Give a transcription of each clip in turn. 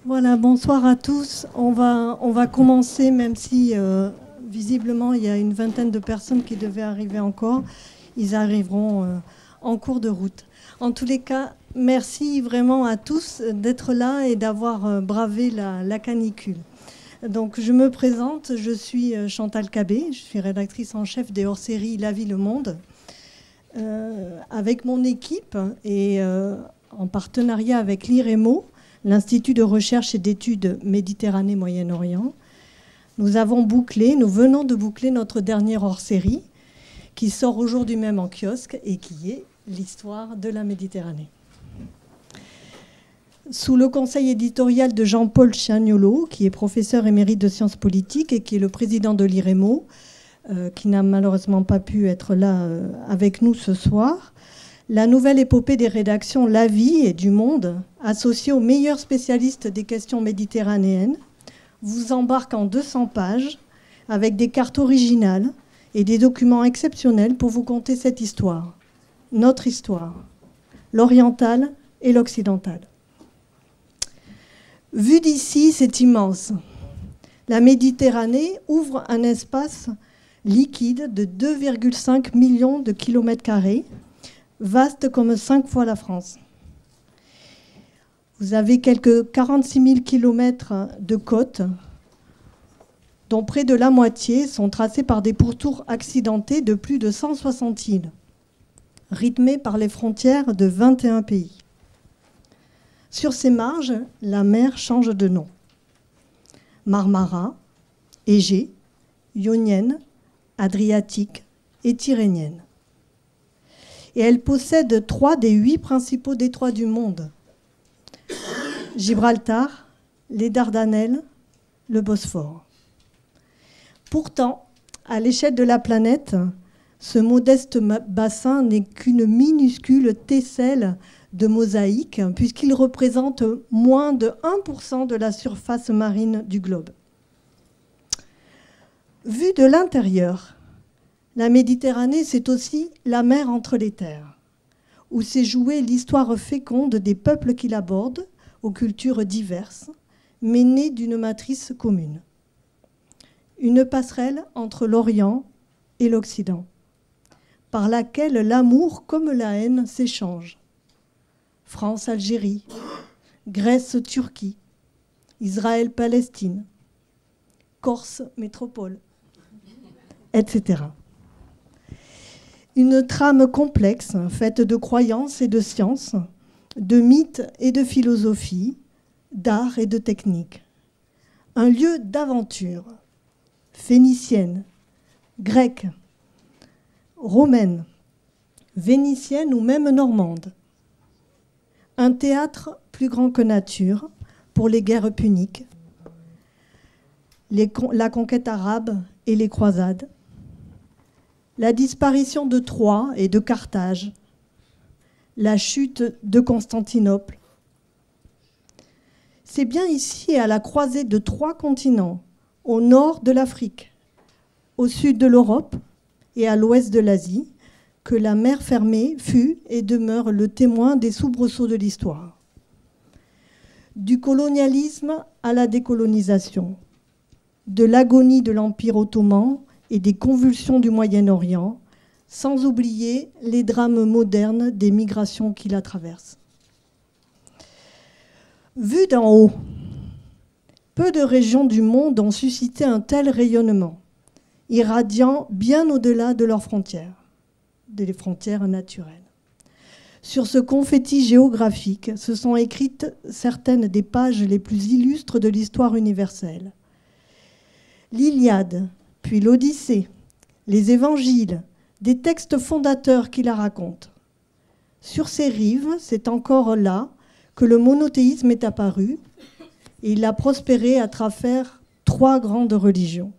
Voilà, bonsoir à tous. On va commencer, même si visiblement il y a une vingtaine de personnes qui devaient arriver encore. Ils arriveront en cours de route. En tous les cas, merci vraiment à tous d'être là et d'avoir bravé la canicule. Donc je me présente, je suis Chantal Cabé, je suis rédactrice en chef des hors-séries La Vie, le Monde. Avec mon équipe et en partenariat avec l'IREMO, l'Institut de recherche et d'études Méditerranée-Moyen-Orient, nous venons de boucler notre dernière hors-série qui sort aujourd'hui même en kiosque et qui est l'histoire de la Méditerranée. Sous le conseil éditorial de Jean-Paul Chiagnolo, qui est professeur émérite de sciences politiques et qui est le président de l'IREMO, qui n'a malheureusement pas pu être là avec nous ce soir, la nouvelle épopée des rédactions La Vie et du Monde, associée aux meilleurs spécialistes des questions méditerranéennes, vous embarque en 200 pages avec des cartes originales et des documents exceptionnels pour vous conter cette histoire, notre histoire, l'orientale et l'occidentale. Vu d'ici, c'est immense. La Méditerranée ouvre un espace liquide de 2,5 millions de kilomètres carrés, vaste comme 5 fois la France. Vous avez quelques 46 000 kilomètres de côtes, dont près de la moitié sont tracés par des pourtours accidentés de plus de 160 îles, rythmés par les frontières de 21 pays. Sur ces marges, la mer change de nom. Marmara, Égée, Ionienne, Adriatique et Tyrrhénienne. Et elle possède 3 des 8 principaux détroits du monde. Gibraltar, les Dardanelles, le Bosphore. Pourtant, à l'échelle de la planète, ce modeste bassin n'est qu'une minuscule tesselle de mosaïque, puisqu'il représente moins de 1% de la surface marine du globe. Vue de l'intérieur, la Méditerranée, c'est aussi la mer entre les terres, où s'est jouée l'histoire féconde des peuples qui l'abordent, aux cultures diverses, mais nées d'une matrice commune. Une passerelle entre l'Orient et l'Occident, par laquelle l'amour comme la haine s'échangent. France-Algérie, Grèce-Turquie, Israël-Palestine, Corse-Métropole, etc. Une trame complexe, faite de croyances et de sciences, de mythes et de philosophie, d'art et de technique. Un lieu d'aventure, phénicienne, grecque, romaine, vénitienne ou même normande. Un théâtre plus grand que nature pour les guerres puniques, la conquête arabe et les croisades, la disparition de Troie et de Carthage, la chute de Constantinople. C'est bien ici, à la croisée de 3 continents, au nord de l'Afrique, au sud de l'Europe et à l'ouest de l'Asie, que la mer fermée fut et demeure le témoin des soubresauts de l'histoire. Du colonialisme à la décolonisation, de l'agonie de l'Empire ottoman et des convulsions du Moyen-Orient, sans oublier les drames modernes des migrations qui la traversent. Vu d'en haut, peu de régions du monde ont suscité un tel rayonnement, irradiant bien au-delà de leurs frontières, des frontières naturelles. Sur ce confetti géographique se sont écrites certaines des pages les plus illustres de l'histoire universelle. L'Iliade, puis l'Odyssée, les évangiles, des textes fondateurs qui la racontent. Sur ces rives, c'est encore là que le monothéisme est apparu et il a prospéré à travers 3 grandes religions.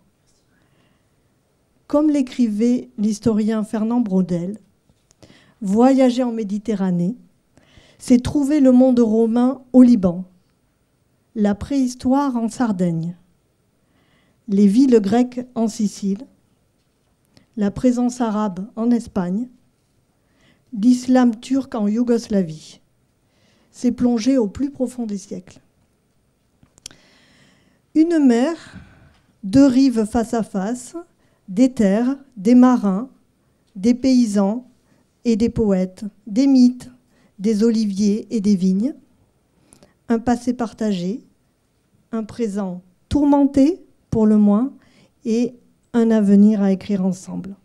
Comme l'écrivait l'historien Fernand Braudel, voyager en Méditerranée, c'est trouver le monde romain au Liban, la préhistoire en Sardaigne, les villes grecques en Sicile, la présence arabe en Espagne, l'islam turc en Yougoslavie. C'est plonger au plus profond des siècles. Une mer, deux rives face à face, des terres, des marins, des paysans et des poètes, des mythes, des oliviers et des vignes, un passé partagé, un présent tourmenté pour le moins et un avenir à écrire ensemble.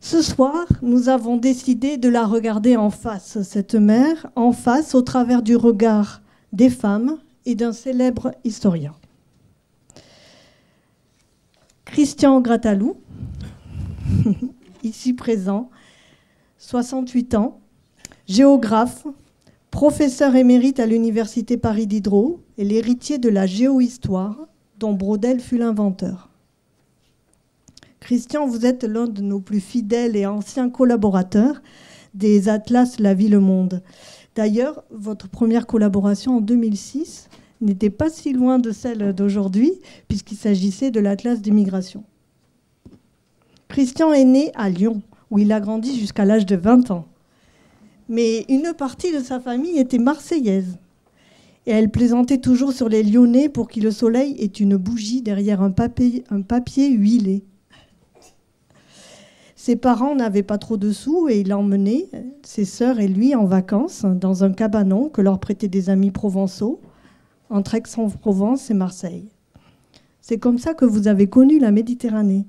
Ce soir, nous avons décidé de la regarder en face, cette mer, en face au travers du regard des femmes et d'un célèbre historien. Christian Grattalou, ici présent, 68 ans, géographe, professeur émérite à l'Université Paris Diderot et l'héritier de la géohistoire dont Braudel fut l'inventeur. Christian, vous êtes l'un de nos plus fidèles et anciens collaborateurs des Atlas La Vie, le Monde. D'ailleurs, votre première collaboration en 2006 n'était pas si loin de celle d'aujourd'hui, puisqu'il s'agissait de l'Atlas des migrations. Christian est né à Lyon, où il a grandi jusqu'à l'âge de 20 ans. Mais une partie de sa famille était marseillaise. Et elle plaisantait toujours sur les Lyonnais pour qui le soleil est une bougie derrière un papier huilé. Ses parents n'avaient pas trop de sous et il emmenait ses sœurs et lui en vacances dans un cabanon que leur prêtaient des amis provençaux entre Aix-en-Provence et Marseille. C'est comme ça que vous avez connu la Méditerranée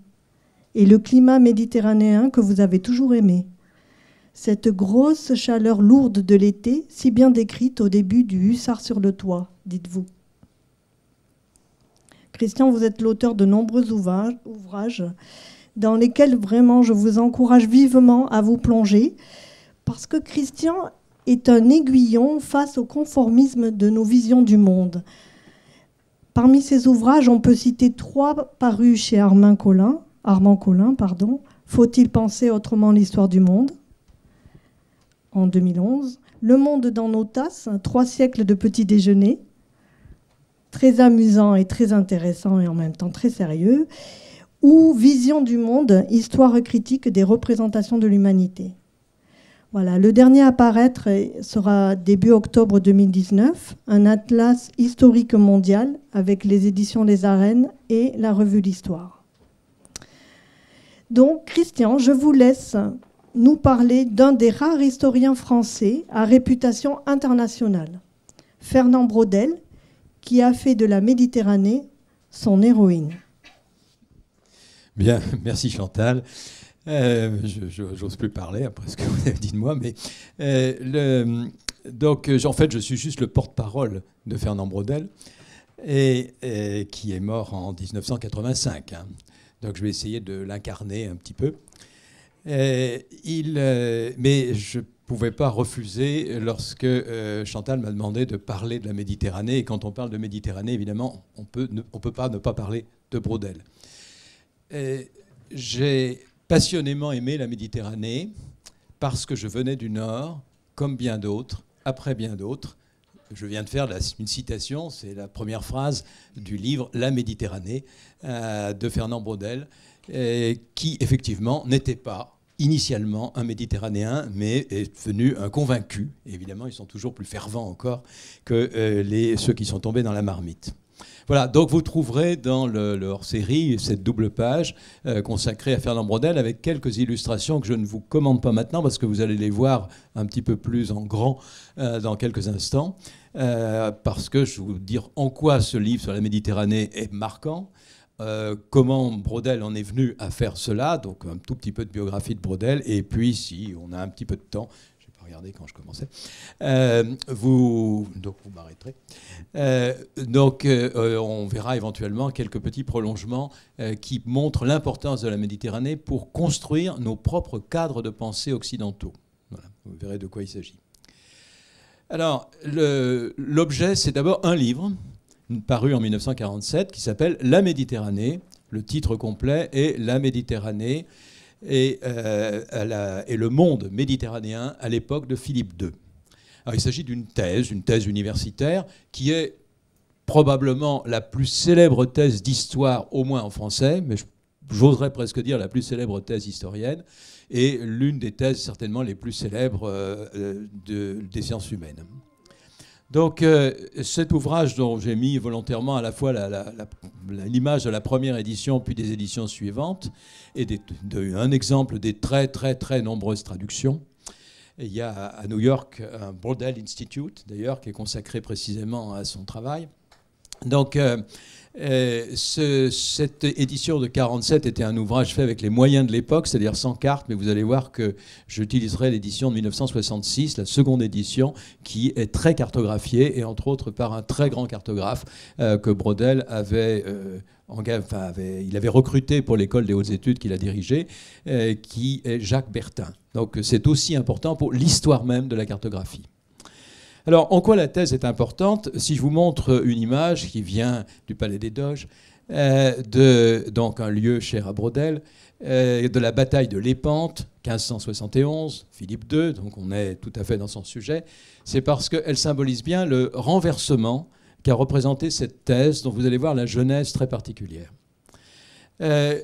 et le climat méditerranéen que vous avez toujours aimé. Cette grosse chaleur lourde de l'été, si bien décrite au début du Hussard sur le toit, dites-vous. Christian, vous êtes l'auteur de nombreux ouvrages dans lesquels vraiment je vous encourage vivement à vous plonger, parce que Christian est un aiguillon face au conformisme de nos visions du monde. Parmi ses ouvrages, on peut citer 3 parus chez Armand Collin. Faut-il penser autrement l'histoire du monde ? En 2011. Le monde dans nos tasses, 3 siècles de petit déjeuner. Très amusant et très intéressant et en même temps très sérieux. Ou Vision du monde, histoire critique des représentations de l'humanité. Voilà, le dernier à paraître sera début octobre 2019, un atlas historique mondial avec les éditions Les Arènes et la revue L'Histoire. Donc, Christian, je vous laisse nous parler d'un des rares historiens français à réputation internationale, Fernand Braudel, qui a fait de la Méditerranée son héroïne. Bien, merci Chantal. J'ose plus parler après ce que vous avez dit de moi, mais donc en fait je suis juste le porte-parole de Fernand Braudel, et qui est mort en 1985. Hein. Donc je vais essayer de l'incarner un petit peu. Mais je ne pouvais pas refuser lorsque Chantal m'a demandé de parler de la Méditerranée. Et quand on parle de Méditerranée, évidemment, on peut pas ne pas parler de Braudel. J'ai passionnément aimé la Méditerranée parce que je venais du Nord, comme bien d'autres, après bien d'autres. Je viens de faire une citation, c'est la première phrase du livre La Méditerranée de Fernand Braudel, qui effectivement n'était pas initialement un Méditerranéen, mais est devenu un convaincu. Et évidemment, ils sont toujours plus fervents encore que ceux qui sont tombés dans la marmite. Voilà, donc vous trouverez dans le hors-série cette double page consacrée à Fernand Braudel avec quelques illustrations que je ne vous commande pas maintenant parce que vous allez les voir un petit peu plus en grand dans quelques instants. Parce que je vais vous dire en quoi ce livre sur la Méditerranée est marquant, comment Braudel en est venu à faire cela, donc un tout petit peu de biographie de Braudel, et puis si on a un petit peu de temps, je n'ai pas regardé quand je commençais, vous m'arrêterez. On verra éventuellement quelques petits prolongements qui montrent l'importance de la Méditerranée pour construire nos propres cadres de pensée occidentaux. Voilà, vous verrez de quoi il s'agit. Alors, l'objet, c'est d'abord un livre paru en 1947 qui s'appelle La Méditerranée. Le titre complet est La Méditerranée et le monde méditerranéen à l'époque de Philippe II. Alors, il s'agit d'une thèse universitaire qui est probablement la plus célèbre thèse d'histoire, au moins en français, mais j'oserais presque dire la plus célèbre thèse historienne, et l'une des thèses certainement les plus célèbres des sciences humaines. Donc cet ouvrage dont j'ai mis volontairement à la fois l'image de la première édition puis des éditions suivantes et un exemple des très très très nombreuses traductions. Et il y a à New York un Brodel Institute d'ailleurs qui est consacré précisément à son travail. Donc cette édition de 47 était un ouvrage fait avec les moyens de l'époque, c'est-à-dire sans carte, mais vous allez voir que j'utiliserai l'édition de 1966, la seconde édition, qui est très cartographiée, et entre autres par un très grand cartographe que Brodel avait, il avait recruté pour l'école des hautes études qu'il a dirigée, qui est Jacques Bertin. Donc c'est aussi important pour l'histoire même de la cartographie. Alors, en quoi la thèse est importante? Si je vous montre une image qui vient du Palais des Doges, donc un lieu cher à Brodel, de la bataille de Lépante, 1571, Philippe II, donc on est tout à fait dans son sujet, c'est parce qu'elle symbolise bien le renversement qu'a représenté cette thèse, dont vous allez voir la genèse très particulière.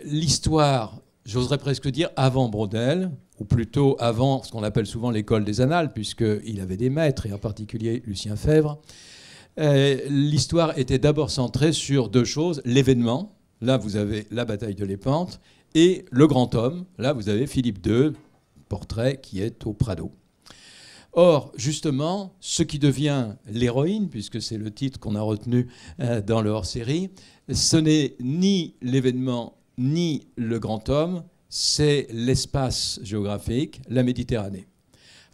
L'histoire, j'oserais presque dire avant Brodel, ou plutôt avant ce qu'on appelle souvent l'école des annales, puisqu'il avait des maîtres, et en particulier Lucien Febvre. L'histoire était d'abord centrée sur deux choses. L'événement, là vous avez la bataille de Lépante, et le grand homme, là vous avez Philippe II, portrait qui est au Prado. Or, justement, ce qui devient l'héroïne, puisque c'est le titre qu'on a retenu dans le hors-série, ce n'est ni l'événement, ni le grand homme, c'est l'espace géographique, la Méditerranée.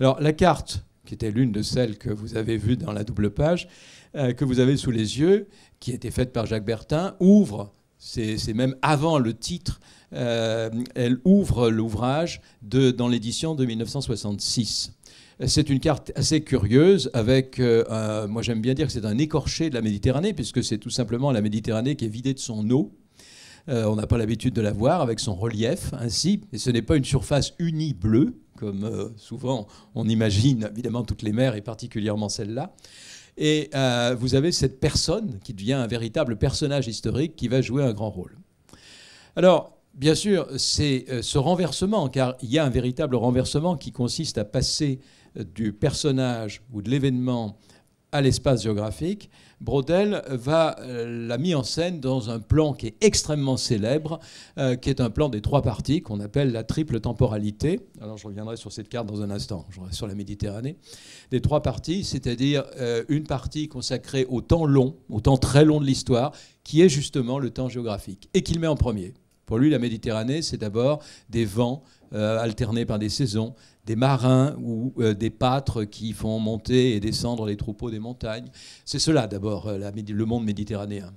Alors la carte, qui était l'une de celles que vous avez vues dans la double page, que vous avez sous les yeux, qui a été faite par Jacques Bertin, ouvre, c'est même avant le titre, elle ouvre l'ouvrage dans l'édition de 1966. C'est une carte assez curieuse avec, moi j'aime bien dire que c'est un écorché de la Méditerranée, puisque c'est tout simplement la Méditerranée qui est vidée de son eau. On n'a pas l'habitude de la voir avec son relief ainsi, et ce n'est pas une surface unie bleue, comme souvent on imagine évidemment toutes les mers et particulièrement celle-là. Et vous avez cette personne qui devient un véritable personnage historique qui va jouer un grand rôle. Alors, bien sûr, c'est ce renversement, car il y a un véritable renversement qui consiste à passer du personnage ou de l'événement à l'espace géographique. Brodel l'a mis en scène dans un plan qui est extrêmement célèbre, qui est un plan des trois parties qu'on appelle la triple temporalité. Alors je reviendrai sur cette carte dans un instant, je reviendrai sur la Méditerranée. Des trois parties, c'est-à-dire une partie consacrée au temps long, au temps très long de l'histoire, qui est justement le temps géographique, et qu'il met en premier. Pour lui, la Méditerranée, c'est d'abord des vents alternés par des saisons, des marins ou des pâtres qui font monter et descendre les troupeaux des montagnes. C'est cela d'abord, le monde méditerranéen.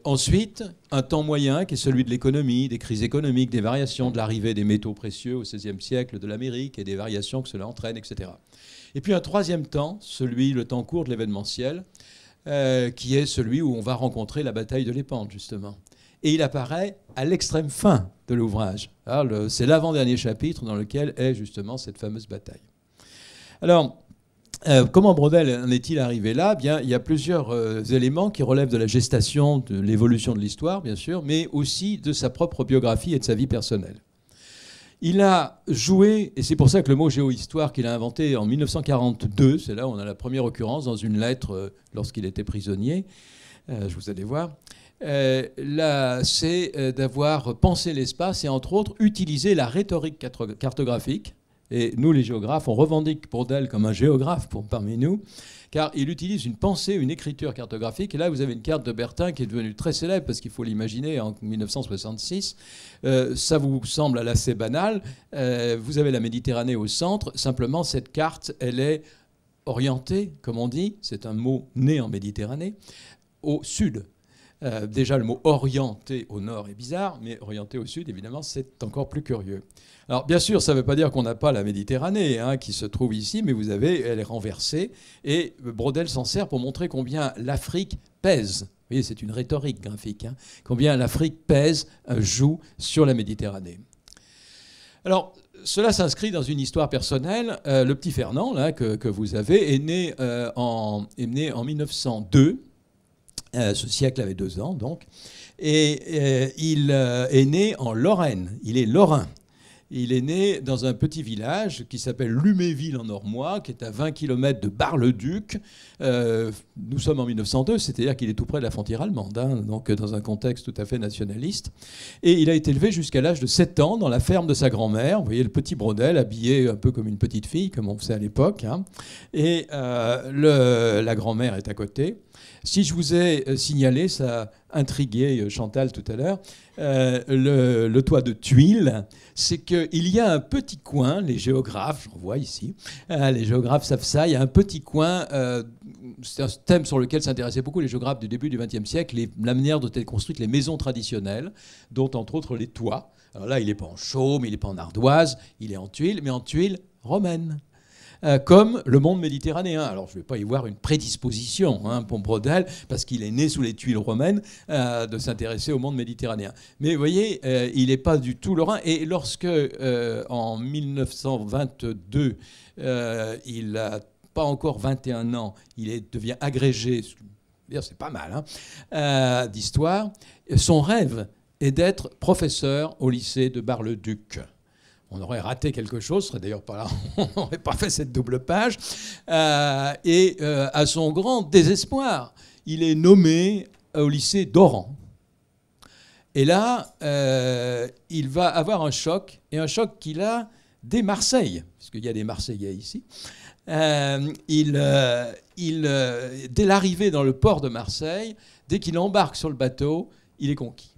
Ensuite, un temps moyen qui est celui de l'économie, des crises économiques, des variations, de l'arrivée des métaux précieux au XVIe siècle de l'Amérique et des variations que cela entraîne, etc. Et puis un troisième temps, le temps court de l'événementiel, qui est celui où on va rencontrer la bataille de Lépante, justement. Et il apparaît à l'extrême fin de l'ouvrage. C'est l'avant-dernier chapitre dans lequel est justement cette fameuse bataille. Alors, comment Brodel en est-il arrivé là? Bien, il y a plusieurs éléments qui relèvent de la gestation, de l'évolution de l'histoire, bien sûr, mais aussi de sa propre biographie et de sa vie personnelle. Il a joué, et c'est pour ça que le mot géohistoire qu'il a inventé en 1942, c'est là où on a la première occurrence dans une lettre lorsqu'il était prisonnier, je vous allez voir, là, c'est d'avoir pensé l'espace et entre autres utilisé la rhétorique cartographique. Et nous, les géographes, on revendique Brodel comme un géographe parmi nous, car il utilise une pensée, une écriture cartographique. Et là, vous avez une carte de Bertin qui est devenue très célèbre, parce qu'il faut l'imaginer, en 1966. Ça vous semble assez banal. Vous avez la Méditerranée au centre. Simplement, cette carte, elle est orientée, comme on dit, c'est un mot né en Méditerranée, au sud. Déjà, le mot orienté au nord est bizarre, mais orienté au sud, évidemment, c'est encore plus curieux. Alors, bien sûr, ça ne veut pas dire qu'on n'a pas la Méditerranée qui se trouve ici, mais vous avez, elle est renversée, et Brodel s'en sert pour montrer combien l'Afrique pèse. Vous voyez, c'est une rhétorique graphique, combien l'Afrique pèse, joue sur la Méditerranée. Alors, cela s'inscrit dans une histoire personnelle. Le petit Fernand, là, que vous avez, est né en 1902. Ce siècle avait 2 ans, donc. Et il est né en Lorraine. Il est lorrain. il est né dans un petit village qui s'appelle Luméville en Ormois, qui est à 20 km de Bar-le-Duc. Nous sommes en 1902, c'est-à-dire qu'il est tout près de la frontière allemande, hein, donc dans un contexte tout à fait nationaliste. Et il a été élevé jusqu'à l'âge de 7 ans dans la ferme de sa grand-mère. Vous voyez le petit Brodel, habillé un peu comme une petite fille, comme on faisait à l'époque. Hein. Et la grand-mère est à côté. Si je vous ai signalé, ça a intrigué Chantal tout à l'heure, le toit de tuiles, c'est qu'il y a un petit coin, les géographes, j'en vois ici, les géographes savent ça, il y a un petit coin, c'est un thème sur lequel s'intéressaient beaucoup les géographes du début du XXe siècle, la manière dont étaient construites les maisons traditionnelles, dont entre autres les toits. Alors là, il n'est pas en chaume, il n'est pas en ardoise, il est en tuiles, mais en tuiles romaines. Comme le monde méditerranéen. Alors, je ne vais pas y voir une prédisposition pour Brodel, parce qu'il est né sous les tuiles romaines, de s'intéresser au monde méditerranéen. Mais vous voyez, il n'est pas du tout lorrain. Et lorsque, en 1922, il n'a pas encore 21 ans, il devient agrégé, c'est pas mal, hein, d'histoire, son rêve est d'être professeur au lycée de Bar-le-Duc. On aurait raté quelque chose, ce serait d'ailleurs pas là, on n'aurait pas fait cette double page. Et à son grand désespoir, il est nommé au lycée d'Oran. Et là, il va avoir un choc, et un choc qu'il a dès Marseille, parce qu'il y a des Marseillais ici. Dès l'arrivée dans le port de Marseille, dès qu'il embarque sur le bateau, il est conquis.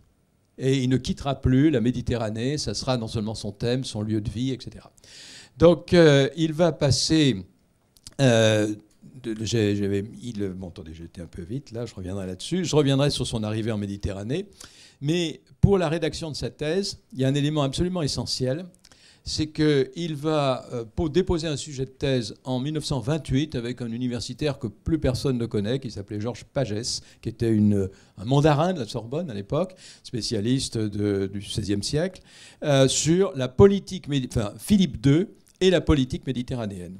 Et il ne quittera plus la Méditerranée, ça sera non seulement son thème, son lieu de vie, etc. Donc il va passer... bon, attendez, j'étais un peu vite, là, je reviendrai là-dessus. Je reviendrai sur son arrivée en Méditerranée. Mais pour la rédaction de sa thèse, il y a un élément absolument essentiel, c'est qu'il va déposer un sujet de thèse en 1928 avec un universitaire que plus personne ne connaît, qui s'appelait Georges Pagès, qui était un mandarin de la Sorbonne à l'époque, spécialiste du XVIe siècle, sur la politique, Philippe II et la politique méditerranéenne.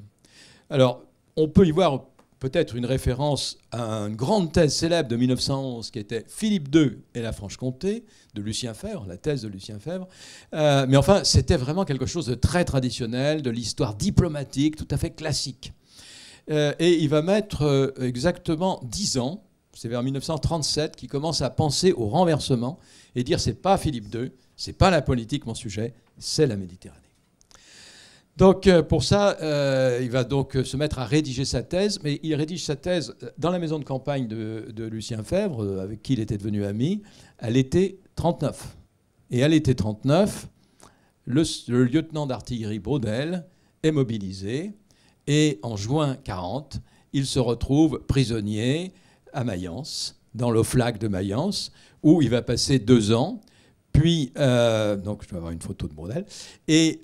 Alors, on peut y voir peut-être une référence à une grande thèse célèbre de 1911 qui était Philippe II et la Franche-Comté, de Lucien Febvre, la thèse de Lucien Febvre. Mais enfin, c'était vraiment quelque chose de très traditionnel, de l'histoire diplomatique, tout à fait classique. Et il va mettre exactement 10 ans, c'est vers 1937, qu'il commence à penser au renversement et dire c'est pas Philippe II, c'est pas la politique mon sujet, c'est la Méditerranée. Donc pour ça, il va donc se mettre à rédiger sa thèse, mais il rédige sa thèse dans la maison de campagne de Lucien Febvre, avec qui il était devenu ami, à l'été 39. Et à l'été 39, le lieutenant d'artillerie Brodel est mobilisé, et en juin 40, il se retrouve prisonnier à Mayence, dans l'Oflag de Mayence, où il va passer 2 ans. Puis, donc je dois avoir une photo de Brodel, et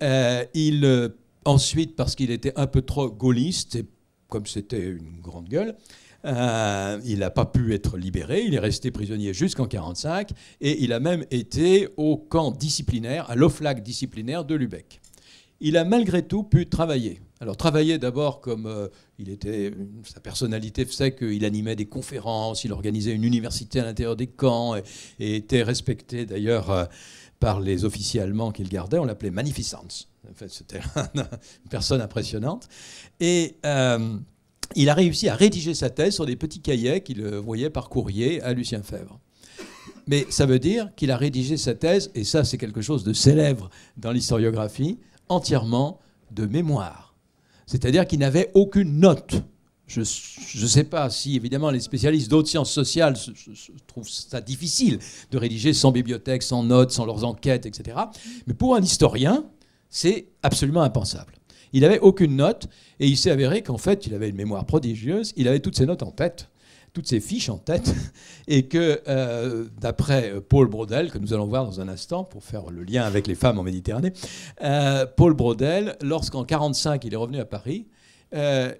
ensuite, parce qu'il était un peu trop gaulliste, et comme c'était une grande gueule, il n'a pas pu être libéré. Il est resté prisonnier jusqu'en 1945, et il a même été au camp disciplinaire, à l'Oflag disciplinaire de Lübeck. Il a malgré tout pu travailler. Alors travailler d'abord comme sa personnalité faisait qu'il animait des conférences, il organisait une université à l'intérieur des camps, et était respecté d'ailleurs par les officiers allemands qu'il gardait. On l'appelait Magnificence. En fait, c'était une personne impressionnante. Et il a réussi à rédiger sa thèse sur des petits cahiers qu'il voyait par courrier à Lucien Febvre. Mais ça veut dire qu'il a rédigé sa thèse, et ça c'est quelque chose de célèbre dans l'historiographie, entièrement de mémoire. C'est-à-dire qu'il n'avait aucune note. Je ne sais pas si, évidemment, les spécialistes d'autres sciences sociales trouvent ça difficile de rédiger sans bibliothèque, sans notes, sans leurs enquêtes, etc. Mais pour un historien, c'est absolument impensable. Il n'avait aucune note, et il s'est avéré qu'en fait, il avait une mémoire prodigieuse, il avait toutes ses notes en tête, toutes ses fiches en tête, et que, d'après Paul Brodel, que nous allons voir dans un instant, pour faire le lien avec les femmes en Méditerranée, Paul Brodel, lorsqu'en 1945, il est revenu à Paris,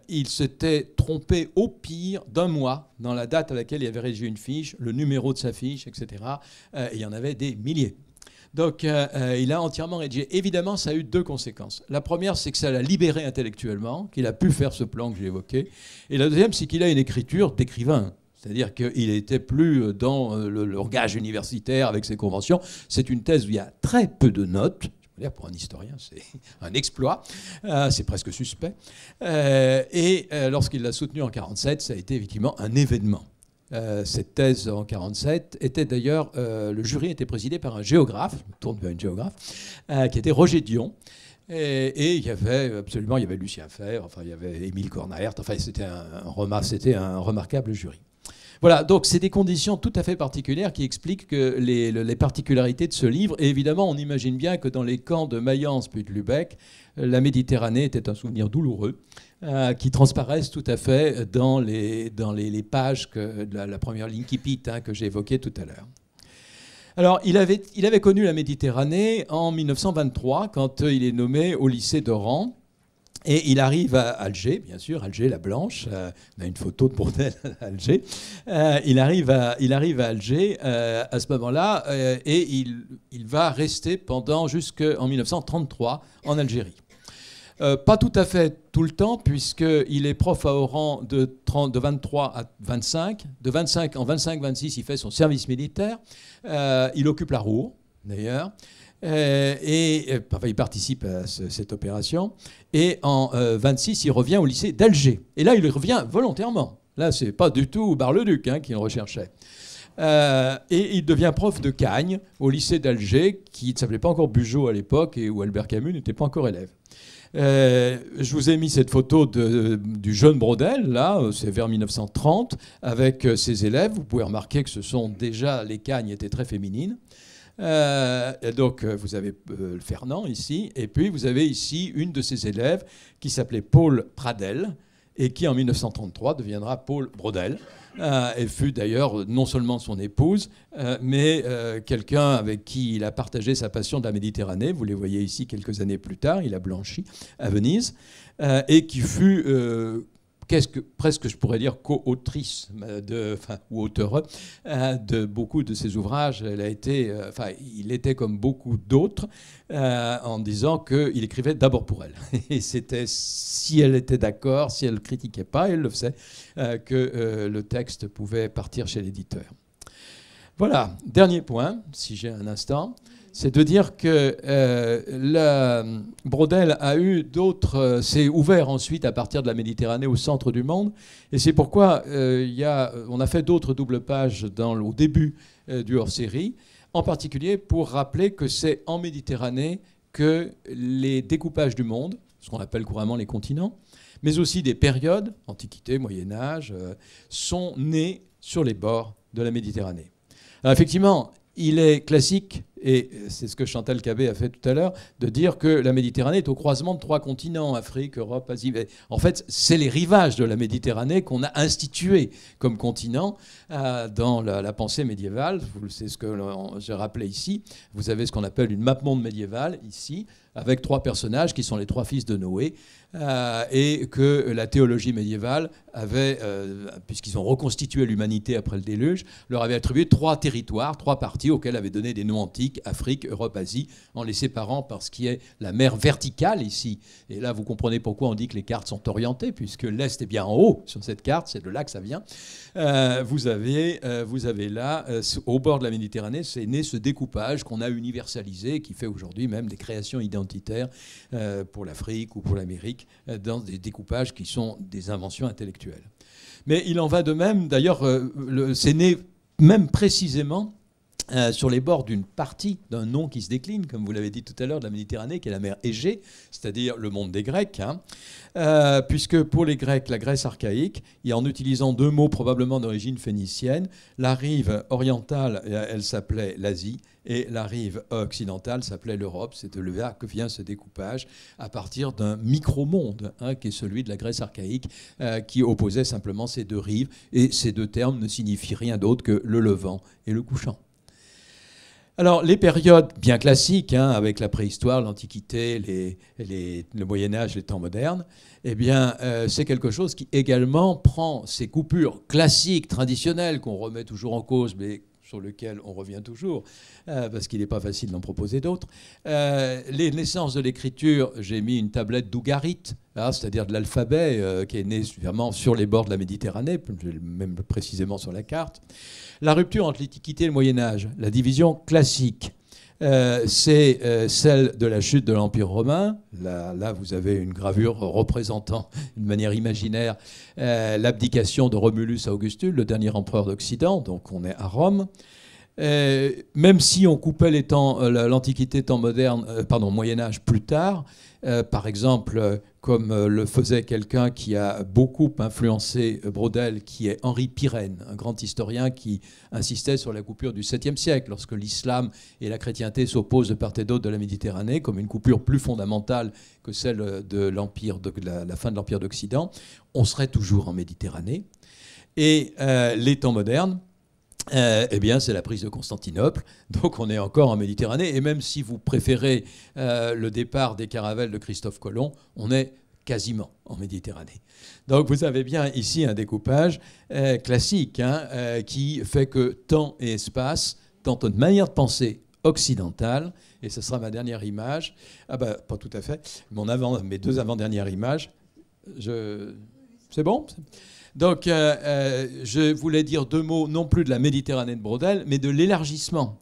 il s'était trompé au pire d'1 mois dans la date à laquelle il avait rédigé une fiche, le numéro de sa fiche, etc. Et il y en avait des milliers. Donc il a entièrement rédigé. Évidemment, ça a eu 2 conséquences. La première, c'est que ça l'a libéré intellectuellement, qu'il a pu faire ce plan que j'ai évoqué. Et la deuxième, c'est qu'il a une écriture d'écrivain. C'est-à-dire qu'il n'était plus dans le langage universitaire avec ses conventions. C'est une thèse où il y a très peu de notes. Pour un historien, c'est un exploit, c'est presque suspect. Lorsqu'il l'a soutenu en 1947, ça a été effectivement un événement. Cette thèse en 1947 était d'ailleurs, le jury était présidé par un géographe, je me tourne vers une géographe, qui était Roger Dion. Et il y avait Lucien Febvre, enfin il y avait Émile Cornaert, enfin c'était un remarquable jury. Voilà, donc c'est des conditions tout à fait particulières qui expliquent que les particularités de ce livre. Et évidemment, on imagine bien que dans les camps de Mayence puis de Lübeck, la Méditerranée était un souvenir douloureux qui transparaissent tout à fait dans les pages de la première ligne qui pite que j'ai évoquée tout à l'heure. Alors, il avait connu la Méditerranée en 1923, quand il est nommé au lycée d'Oran. Et il arrive à Alger, bien sûr, Alger la Blanche. On a une photo de Braudel à Alger. Il arrive à Alger à ce moment-là et il va rester jusqu'en 1933 en Algérie. Pas tout à fait tout le temps, puisqu'il est prof à Oran de 23 à 25. En 25-26, il fait son service militaire. Il occupe la Roure, d'ailleurs. Il participe à cette opération. Et en 26, il revient au lycée d'Alger. Et là, il revient volontairement. Là, c'est pas du tout Bar-le-Duc qu'il recherchait. Et il devient prof de Cagnes au lycée d'Alger, qui ne s'appelait pas encore Bugeaud à l'époque et où Albert Camus n'était pas encore élève. Je vous ai mis cette photo du jeune Braudel, là, c'est vers 1930, avec ses élèves. Vous pouvez remarquer que les Cagnes étaient très féminines. Donc vous avez Fernand ici, et puis vous avez ici une de ses élèves qui s'appelait Paul Pradel, et qui en 1933 deviendra Paul Braudel. Elle fut d'ailleurs non seulement son épouse, mais quelqu'un avec qui il a partagé sa passion de la Méditerranée. Vous les voyez ici quelques années plus tard, il a blanchi à Venise, et qui fut presque, je pourrais dire, co-autrice ou auteure de beaucoup de ses ouvrages. Il était comme beaucoup d'autres en disant qu'il écrivait d'abord pour elle. Et c'était, si elle était d'accord, si elle ne critiquait pas, elle le faisait, que le texte pouvait partir chez l'éditeur. Voilà, dernier point, si j'ai un instant. C'est de dire que Braudel a eu s'est ouvert ensuite à partir de la Méditerranée au centre du monde. Et c'est pourquoi on a fait d'autres doubles pages au début du hors-série, en particulier pour rappeler que c'est en Méditerranée que les découpages du monde, ce qu'on appelle couramment les continents, mais aussi des périodes, Antiquité, Moyen-Âge, sont nés sur les bords de la Méditerranée. Alors effectivement, il est classique, et c'est ce que Chantal Cabé a fait tout à l'heure, de dire que la Méditerranée est au croisement de 3 continents, Afrique, Europe, Asie. En fait, c'est les rivages de la Méditerranée qu'on a institués comme continent dans la pensée médiévale. C'est ce que j'ai rappelé ici. Vous avez ce qu'on appelle une map-monde médiévale, ici, avec 3 personnages qui sont les 3 fils de Noé, et que la théologie médiévale avait, puisqu'ils ont reconstitué l'humanité après le déluge, leur avait attribué 3 territoires, 3 parties auxquelles avaient donné des noms antiques, Afrique, Europe, Asie, en les séparant par ce qui est la mer verticale ici. Et là, vous comprenez pourquoi on dit que les cartes sont orientées, puisque l'Est est bien en haut sur cette carte, c'est de là que ça vient. Vous avez là, au bord de la Méditerranée, c'est né ce découpage qu'on a universalisé, qui fait aujourd'hui même des créations identitaires pour l'Afrique ou pour l'Amérique, dans des découpages qui sont des inventions intellectuelles. Mais il en va de même, d'ailleurs, c'est né même précisément sur les bords d'une partie d'un nom qui se décline, comme vous l'avez dit tout à l'heure, de la Méditerranée, qui est la mer Égée, c'est-à-dire le monde des Grecs, puisque pour les Grecs, la Grèce archaïque, et en utilisant 2 mots probablement d'origine phénicienne, la rive orientale, elle s'appelait l'Asie, et la rive occidentale s'appelait l'Europe. C'est de là que vient ce découpage à partir d'un micro-monde, qui est celui de la Grèce archaïque, qui opposait simplement ces 2 rives, et ces 2 termes ne signifient rien d'autre que le levant et le couchant. Alors, les périodes bien classiques, avec la préhistoire, l'Antiquité, le Moyen-Âge, les temps modernes, eh bien, c'est quelque chose qui également prend ces coupures classiques, traditionnelles, qu'on remet toujours en cause, mais sur lequel on revient toujours, parce qu'il n'est pas facile d'en proposer d'autres. Les naissances de l'écriture, j'ai mis une tablette d'Ougarit, c'est-à-dire de l'alphabet, qui est né vraiment sur les bords de la Méditerranée, même précisément sur la carte. La rupture entre l'Antiquité et le Moyen-Âge, la division classique, c'est celle de la chute de l'Empire romain. Là, vous avez une gravure représentant, d'une manière imaginaire, l'abdication de Romulus à Augustule, le dernier empereur d'Occident. Donc on est à Rome. Même si on coupait l'Antiquité, temps moderne, Moyen-Âge plus tard, par exemple, comme le faisait quelqu'un qui a beaucoup influencé Braudel, qui est Henri Pirenne, un grand historien qui insistait sur la coupure du 7e siècle, lorsque l'islam et la chrétienté s'opposent de part et d'autre de la Méditerranée, comme une coupure plus fondamentale que celle de la fin de l'Empire d'Occident. On serait toujours en Méditerranée. Et les temps modernes, eh bien, c'est la prise de Constantinople, donc on est encore en Méditerranée, et même si vous préférez le départ des caravelles de Christophe Colomb, on est quasiment en Méditerranée. Donc vous avez bien ici un découpage classique qui fait que temps et espace, dans une manière de penser occidentale, et ce sera ma dernière image, pas tout à fait, mes deux avant-dernières images, c'est bon ? Donc, je voulais dire deux mots, non plus de la Méditerranée de Braudel, mais de l'élargissement.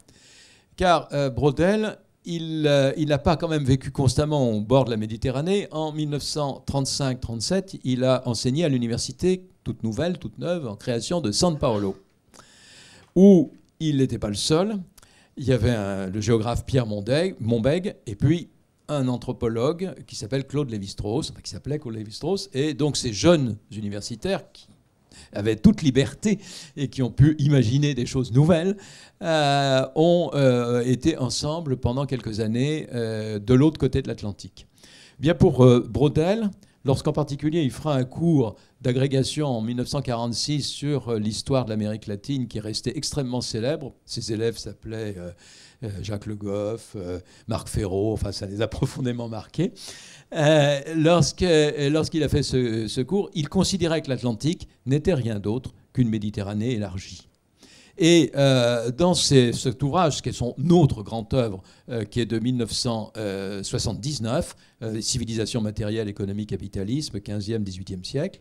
Car Braudel, il n'a pas quand même vécu constamment au bord de la Méditerranée. En 1935-37, il a enseigné à l'université toute nouvelle, toute neuve, en création de San Paolo, où il n'était pas le seul. Il y avait le géographe Pierre Monbeg, et puis un anthropologue qui s'appelle Claude Lévi-Strauss, qui s'appelait Claude Lévi-Strauss, et donc ces jeunes universitaires qui avaient toute liberté et qui ont pu imaginer des choses nouvelles, ont été ensemble pendant quelques années de l'autre côté de l'Atlantique. Bien pour Braudel, lorsqu'en particulier il fera un cours d'agrégation en 1946 sur l'histoire de l'Amérique latine qui est resté extrêmement célèbre, ses élèves s'appelaient Jacques Le Goff, Marc Ferraud, enfin ça les a profondément marqués. Lorsqu'il a fait ce cours, il considérait que l'Atlantique n'était rien d'autre qu'une Méditerranée élargie. Et dans cet ouvrage, qui est son autre grande œuvre, qui est de 1979, Civilisation matérielle, économie, capitalisme, 15e, 18e siècle,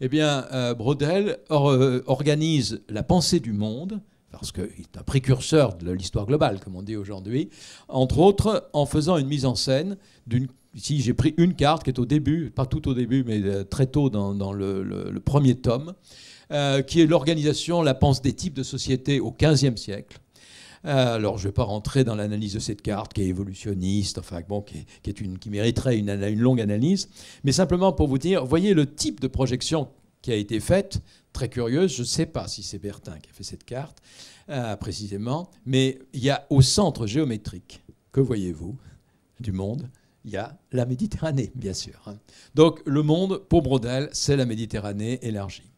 eh bien, Braudel organise la pensée du monde, parce qu'il est un précurseur de l'histoire globale, comme on dit aujourd'hui, entre autres en faisant une mise en scène d'une... Ici, j'ai pris une carte qui est au début, pas tout au début, mais très tôt dans le premier tome, qui est l'organisation, la pensée des types de sociétés au XVe siècle. Alors, je ne vais pas rentrer dans l'analyse de cette carte, qui est évolutionniste, enfin, bon, qui mériterait une longue analyse, mais simplement pour vous dire, voyez le type de projection qui a été faite, très curieuse, je ne sais pas si c'est Bertin qui a fait cette carte, précisément, mais il y a au centre géométrique, que voyez-vous, du monde ? Il y a la Méditerranée, bien sûr. Donc le monde, pour Braudel, c'est la Méditerranée élargie.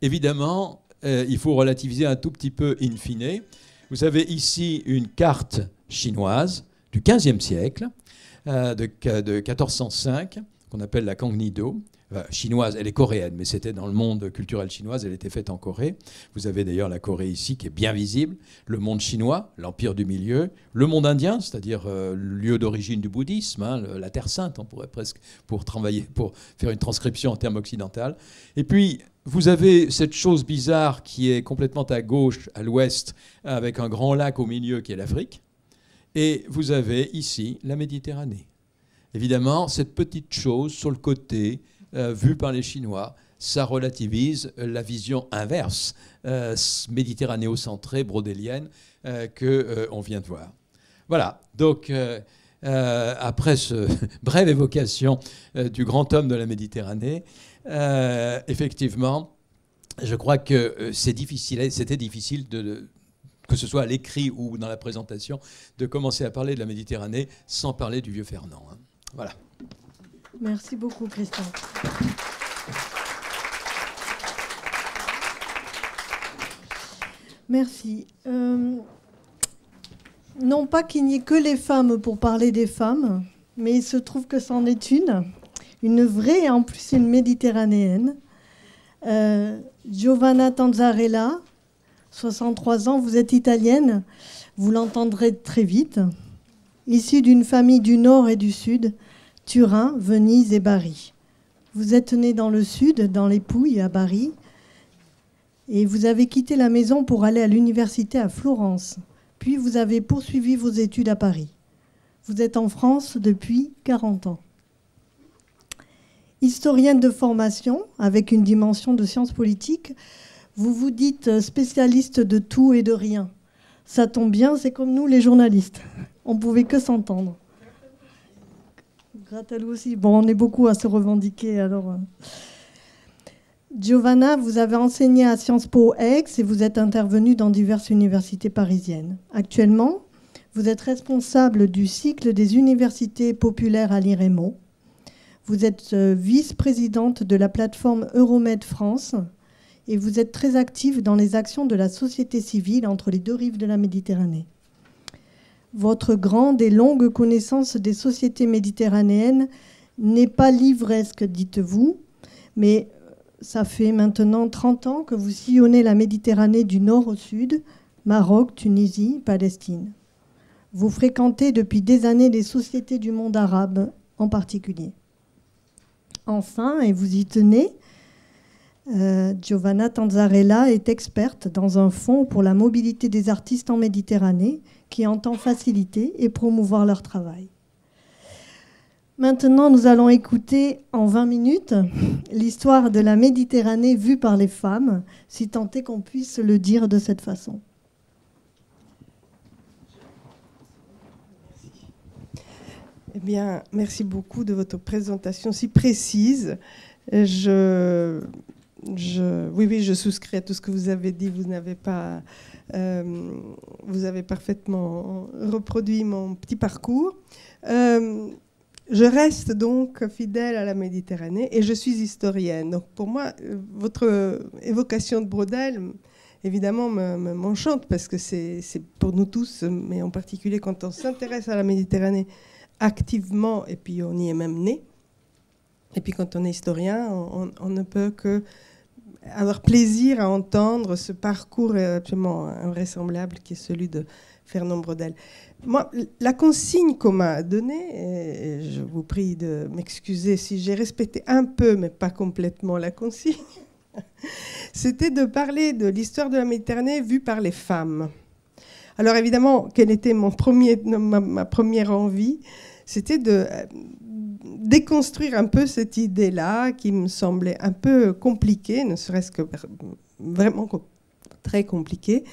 Évidemment, il faut relativiser un tout petit peu in fine. Vous avez ici une carte chinoise du XVe siècle, de 1405, qu'on appelle la Kangnido. Chinoise, elle est coréenne, mais c'était dans le monde culturel chinois, elle était faite en Corée. Vous avez d'ailleurs la Corée ici qui est bien visible, le monde chinois, l'empire du milieu, le monde indien, c'est-à-dire le lieu d'origine du bouddhisme, la Terre Sainte, on pourrait presque, pour faire une transcription en termes occidentaux. Et puis, vous avez cette chose bizarre qui est complètement à gauche, à l'ouest, avec un grand lac au milieu qui est l'Afrique. Et vous avez ici la Méditerranée. Évidemment, cette petite chose sur le côté, vue par les Chinois, ça relativise la vision inverse, méditerranéocentrée, braudélienne, qu'on vient de voir. Voilà, donc après ce brève évocation du grand homme de la Méditerranée, effectivement, je crois que c'était difficile que ce soit à l'écrit ou dans la présentation, de commencer à parler de la Méditerranée sans parler du vieux Fernand. Voilà. Merci beaucoup, Christian. Merci. Non pas qu'il n'y ait que les femmes pour parler des femmes, mais il se trouve que c'en est une vraie et en plus une méditerranéenne. Giovanna Tanzarella, 63 ans, vous êtes italienne, vous l'entendrez très vite. Issue d'une famille du Nord et du Sud, Turin, Venise et Bari. Vous êtes née dans le Sud, dans les Pouilles, à Bari, et vous avez quitté la maison pour aller à l'université à Florence, puis vous avez poursuivi vos études à Paris. Vous êtes en France depuis 40 ans. Historienne de formation, avec une dimension de sciences politiques, vous vous dites spécialiste de tout et de rien. Ça tombe bien, c'est comme nous les journalistes. On ne pouvait que s'entendre. Gratalou aussi. Bon, on est beaucoup à se revendiquer, alors... Giovanna, vous avez enseigné à Sciences Po Aix et vous êtes intervenue dans diverses universités parisiennes. Actuellement, vous êtes responsable du cycle des universités populaires à l'IREMO. Vous êtes vice-présidente de la plateforme Euromed France et vous êtes très active dans les actions de la société civile entre les deux rives de la Méditerranée. Votre grande et longue connaissance des sociétés méditerranéennes n'est pas livresque, dites-vous, mais ça fait maintenant 30 ans que vous sillonnez la Méditerranée du nord au sud, Maroc, Tunisie, Palestine. Vous fréquentez depuis des années les sociétés du monde arabe en particulier. Enfin, et vous y tenez, Giovanna Tanzarella est experte dans un fonds pour la mobilité des artistes en Méditerranée qui entend faciliter et promouvoir leur travail. Maintenant, nous allons écouter en 20 minutes l'histoire de la Méditerranée vue par les femmes, si tant est qu'on puisse le dire de cette façon. Eh bien, merci beaucoup de votre présentation si précise. Oui, je souscris à tout ce que vous avez dit. Vous avez parfaitement reproduit mon petit parcours. Je reste donc fidèle à la Méditerranée et je suis historienne. Donc pour moi, votre évocation de Braudel, évidemment, m'enchante parce que c'est pour nous tous, mais en particulier quand on s'intéresse à la Méditerranée activement, et puis on y est même né. Et puis quand on est historien, on ne peut que avoir plaisir à entendre ce parcours absolument invraisemblable qui est celui de Fernand Braudel. Moi, la consigne qu'on m'a donnée, et je vous prie de m'excuser si j'ai respecté un peu, mais pas complètement la consigne, c'était de parler de l'histoire de la Méditerranée vue par les femmes. Alors évidemment, quelle était ma première envie? C'était de déconstruire un peu cette idée-là qui me semblait un peu compliquée, ne serait-ce que vraiment très compliquée,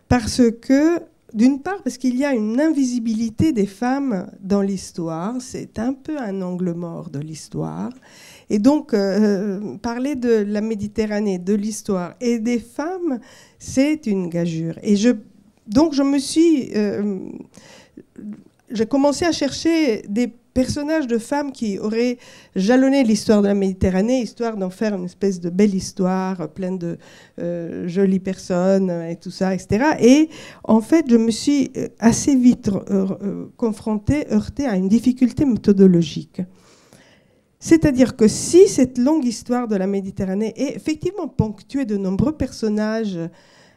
parce que, d'une part, parce qu'il y a une invisibilité des femmes dans l'histoire, c'est un peu un angle mort de l'histoire, et donc parler de la Méditerranée, de l'histoire et des femmes, c'est une gageure. Et donc j'ai commencé à chercher des personnages de femmes qui auraient jalonné l'histoire de la Méditerranée, histoire d'en faire une espèce de belle histoire, pleine de jolies personnes et tout ça, etc. Et en fait, je me suis assez vite heurtée à une difficulté méthodologique. C'est-à-dire que si cette longue histoire de la Méditerranée est effectivement ponctuée de nombreux personnages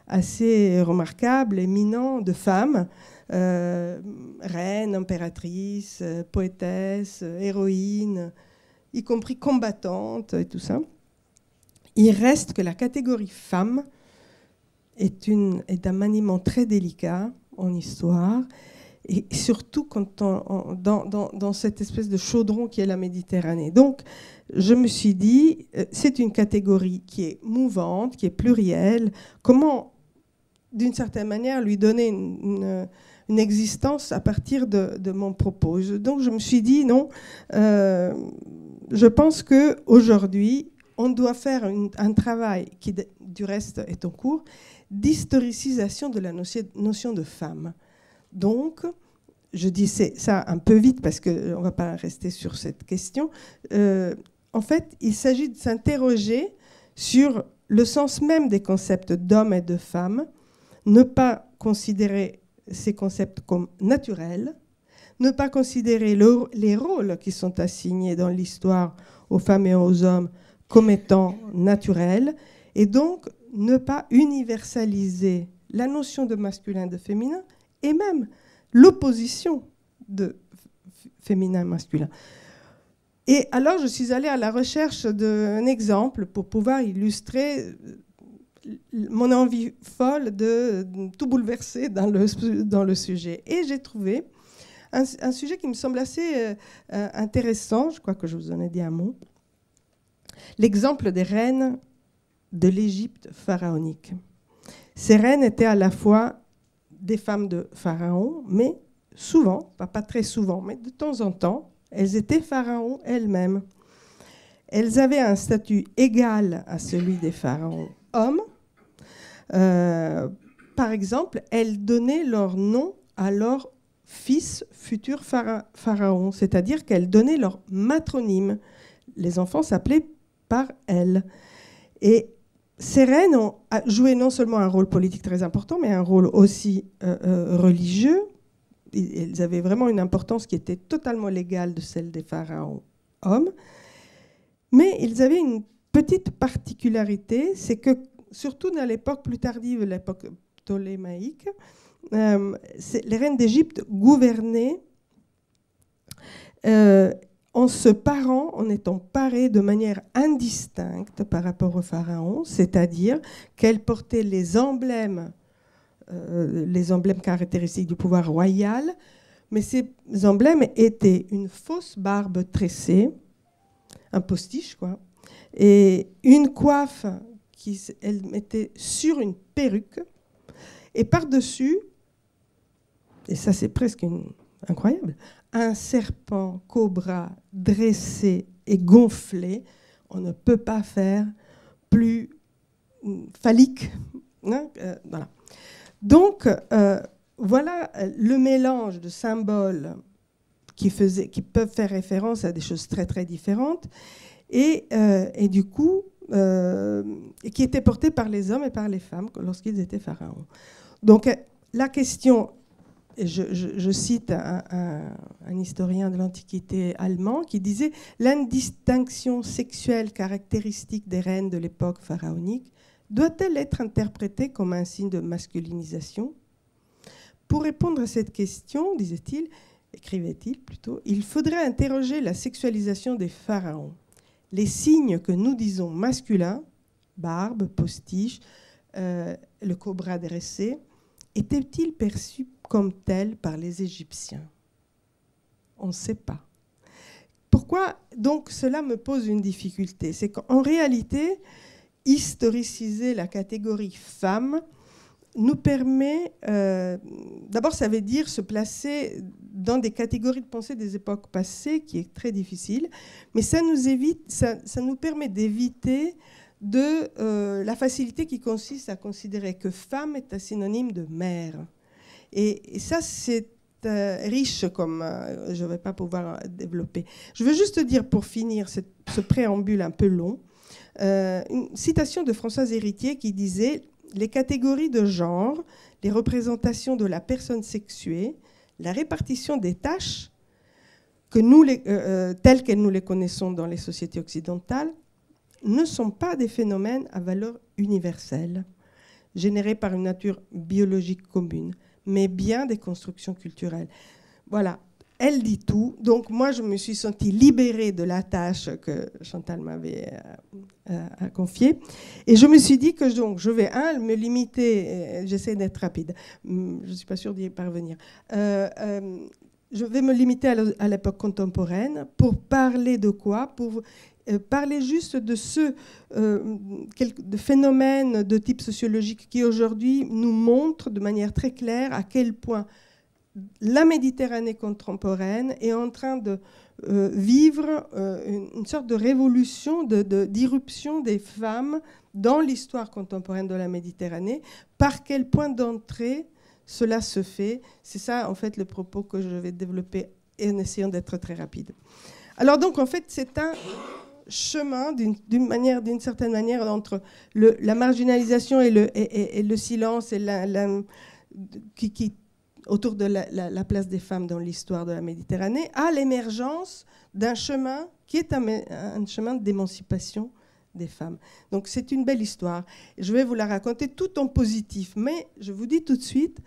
assez remarquables, éminents, de femmes, reines, impératrices, poétesses, héroïnes, y compris combattantes et tout ça, il reste que la catégorie femme est d'un maniement très délicat en histoire, et surtout quand dans cette espèce de chaudron qui est la Méditerranée. Donc, je me suis dit, c'est une catégorie qui est mouvante, qui est plurielle. Comment, d'une certaine manière, lui donner une existence à partir de mon propos? Donc, je me suis dit, non, je pense qu'aujourd'hui, on doit faire un travail qui, du reste, est en cours, d'historicisation de la notion de femme. Donc, je dis ça un peu vite parce qu'on ne va pas rester sur cette question. En fait, il s'agit de s'interroger sur le sens même des concepts d'homme et de femme, ne pas considérer ces concepts comme naturels, ne pas considérer les rôles qui sont assignés dans l'histoire aux femmes et aux hommes comme étant naturels, et donc ne pas universaliser la notion de masculin et de féminin, et même l'opposition de féminin-masculin. Et alors, je suis allée à la recherche d'un exemple pour pouvoir illustrer mon envie folle de tout bouleverser dans le sujet. Et j'ai trouvé un sujet qui me semble assez intéressant, je crois que je vous en ai dit un mot, l'exemple des reines de l'Égypte pharaonique. Ces reines étaient à la fois des femmes de pharaon, mais souvent, pas très souvent, mais de temps en temps, elles étaient pharaons elles-mêmes. Elles avaient un statut égal à celui des pharaons hommes. Par exemple, elles donnaient leur nom à leurs fils futurs pharaons, c'est-à-dire qu'elles donnaient leur matronyme. Les enfants s'appelaient par elles. Et ces reines ont joué non seulement un rôle politique très important, mais un rôle aussi religieux. Elles avaient vraiment une importance qui était totalement légale de celle des pharaons hommes. Mais ils avaient une petite particularité, c'est que, surtout dans l'époque plus tardive, l'époque ptolémaïque, les reines d'Égypte gouvernaient en se parant, en étant parées de manière indistincte par rapport aux pharaons, c'est-à-dire qu'elles portaient les emblèmes caractéristiques du pouvoir royal, mais ces emblèmes étaient une fausse barbe tressée, un postiche, quoi, et une coiffe qu'elle mettait sur une perruque, et par-dessus, et ça c'est presque incroyable, un serpent cobra dressé et gonflé. On ne peut pas faire plus phallique. Hein, voilà. Donc, voilà le mélange de symboles qui peuvent faire référence à des choses très très différentes et du coup qui étaient portés par les hommes et par les femmes lorsqu'ils étaient pharaons. Donc la question, je cite un historien de l'Antiquité allemand qui disait « L'indistinction sexuelle caractéristique des reines de l'époque pharaonique doit-elle être interprétée comme un signe de masculinisation ?» Pour répondre à cette question, disait-il, écrivait-il plutôt, il faudrait interroger la sexualisation des pharaons. Les signes que nous disons masculins, barbe, postiche, le cobra dressé, étaient-ils perçus comme tels par les Égyptiens? On ne sait pas. Pourquoi donc cela me pose une difficulté? C'est qu'en réalité, historiciser la catégorie femme nous permet, d'abord ça veut dire se placer dans des catégories de pensée des époques passées, qui est très difficile, mais ça nous permet d'éviter la facilité qui consiste à considérer que femme est un synonyme de mère. Et ça, c'est riche comme je ne vais pas pouvoir développer. Je veux juste dire, pour finir ce préambule un peu long, une citation de Françoise Héritier qui disait « Les catégories de genre, les représentations de la personne sexuée, la répartition des tâches telles qu'elles nous les connaissons dans les sociétés occidentales, ne sont pas des phénomènes à valeur universelle, générés par une nature biologique commune, mais bien des constructions culturelles. » Voilà, elle dit tout. Donc moi, je me suis sentie libérée de la tâche que Chantal m'avait confiée. Et je me suis dit que donc, je vais, me limiter, j'essaie d'être rapide, je ne suis pas sûre d'y parvenir, je vais me limiter à l'époque contemporaine pour parler de quoi? Pour parler juste de de phénomènes de type sociologique qui aujourd'hui nous montrent de manière très claire à quel point la Méditerranée contemporaine est en train de vivre une sorte de révolution, d'irruption des femmes dans l'histoire contemporaine de la Méditerranée. Par quel point d'entrée cela se fait? C'est ça, en fait, le propos que je vais développer en essayant d'être très rapide. Alors donc, en fait, c'est un chemin, d'une certaine manière, entre la marginalisation et le silence et qui autour de la place des femmes dans l'histoire de la Méditerranée, à l'émergence d'un chemin qui est un chemin d'émancipation des femmes. Donc c'est une belle histoire. Je vais vous la raconter tout en positif, mais je vous dis tout de suite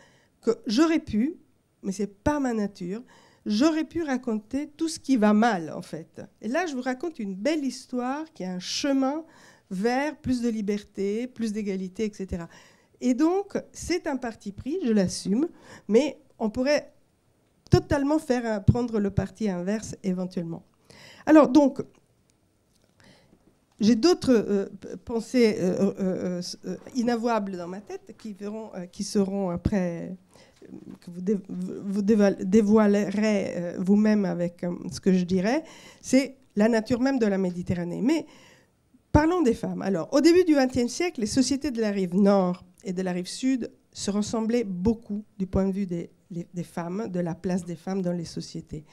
que j'aurais pu, mais ce n'est pas ma nature, j'aurais pu raconter tout ce qui va mal, en fait. Et là, je vous raconte une belle histoire qui est un chemin vers plus de liberté, plus d'égalité, etc. Et donc, c'est un parti pris, je l'assume, mais on pourrait totalement prendre le parti inverse éventuellement. Alors, donc, j'ai d'autres pensées inavouables dans ma tête qui seront après, que vous dévoilerez vous-même avec ce que je dirais. C'est la nature même de la Méditerranée. Mais parlons des femmes. Alors, au début du XXe siècle, les sociétés de la rive nord et de la rive sud se ressemblaient beaucoup du point de vue des femmes, de la place des femmes dans les sociétés.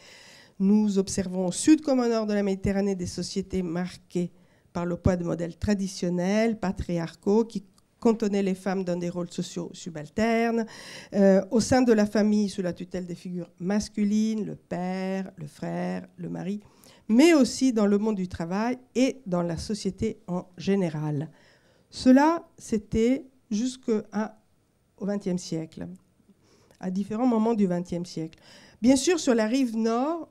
Nous observons au sud comme au nord de la Méditerranée des sociétés marquées par le poids de modèles traditionnels, patriarcaux, qui cantonnaient les femmes dans des rôles sociaux subalternes, au sein de la famille sous la tutelle des figures masculines, le père, le frère, le mari, mais aussi dans le monde du travail et dans la société en général. Cela, c'était jusqu'au XXe siècle, à différents moments du XXe siècle. Bien sûr, sur la rive nord,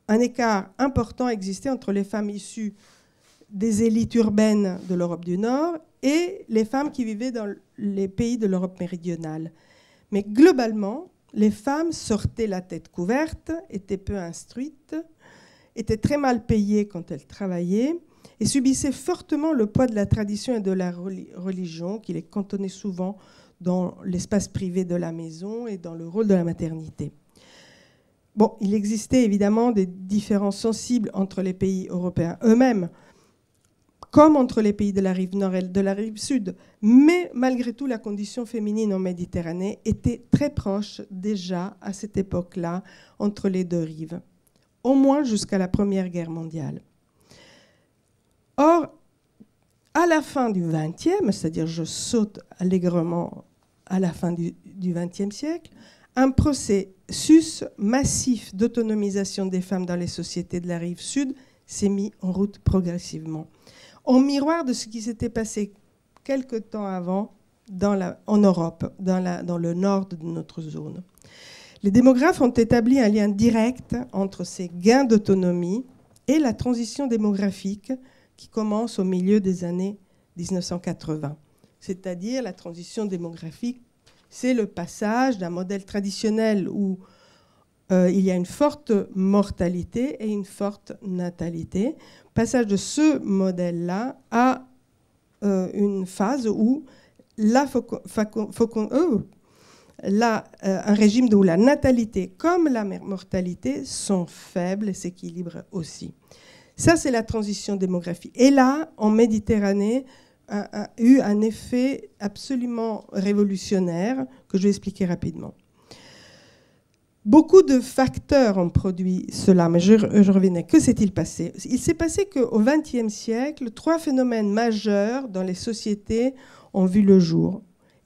un écart important existait entre les femmes issues des élites urbaines de l'Europe du Nord et les femmes qui vivaient dans les pays de l'Europe méridionale. Mais globalement, les femmes sortaient la tête couverte, étaient peu instruites, étaient très mal payées quand elles travaillaient et subissaient fortement le poids de la tradition et de la religion qui les cantonnait souvent dans l'espace privé de la maison et dans le rôle de la maternité. Bon, il existait évidemment des différences sensibles entre les pays européens eux-mêmes, comme entre les pays de la rive nord et de la rive sud. Mais malgré tout, la condition féminine en Méditerranée était très proche déjà à cette époque-là entre les deux rives, au moins jusqu'à la Première Guerre mondiale. Or, à la fin du XXe, c'est-à-dire je saute allègrement à la fin du XXe siècle, un processus massif d'autonomisation des femmes dans les sociétés de la rive sud s'est mis en route progressivement, en miroir de ce qui s'était passé quelque temps avant en Europe, dans le nord de notre zone. Les démographes ont établi un lien direct entre ces gains d'autonomie et la transition démographique qui commence au milieu des années 1980. C'est-à-dire la transition démographique, c'est le passage d'un modèle traditionnel où il y a une forte mortalité et une forte natalité. Passage de ce modèle-là à une phase où un régime où la natalité comme la mortalité sont faibles et s'équilibrent aussi. Ça, c'est la transition démographique. Et là, en Méditerranée, a eu un effet absolument révolutionnaire que je vais expliquer rapidement. Beaucoup de facteurs ont produit cela, mais je revenais. Que s'est-il passé ? Il s'est passé qu'au XXe siècle, 3 phénomènes majeurs dans les sociétés ont vu le jour,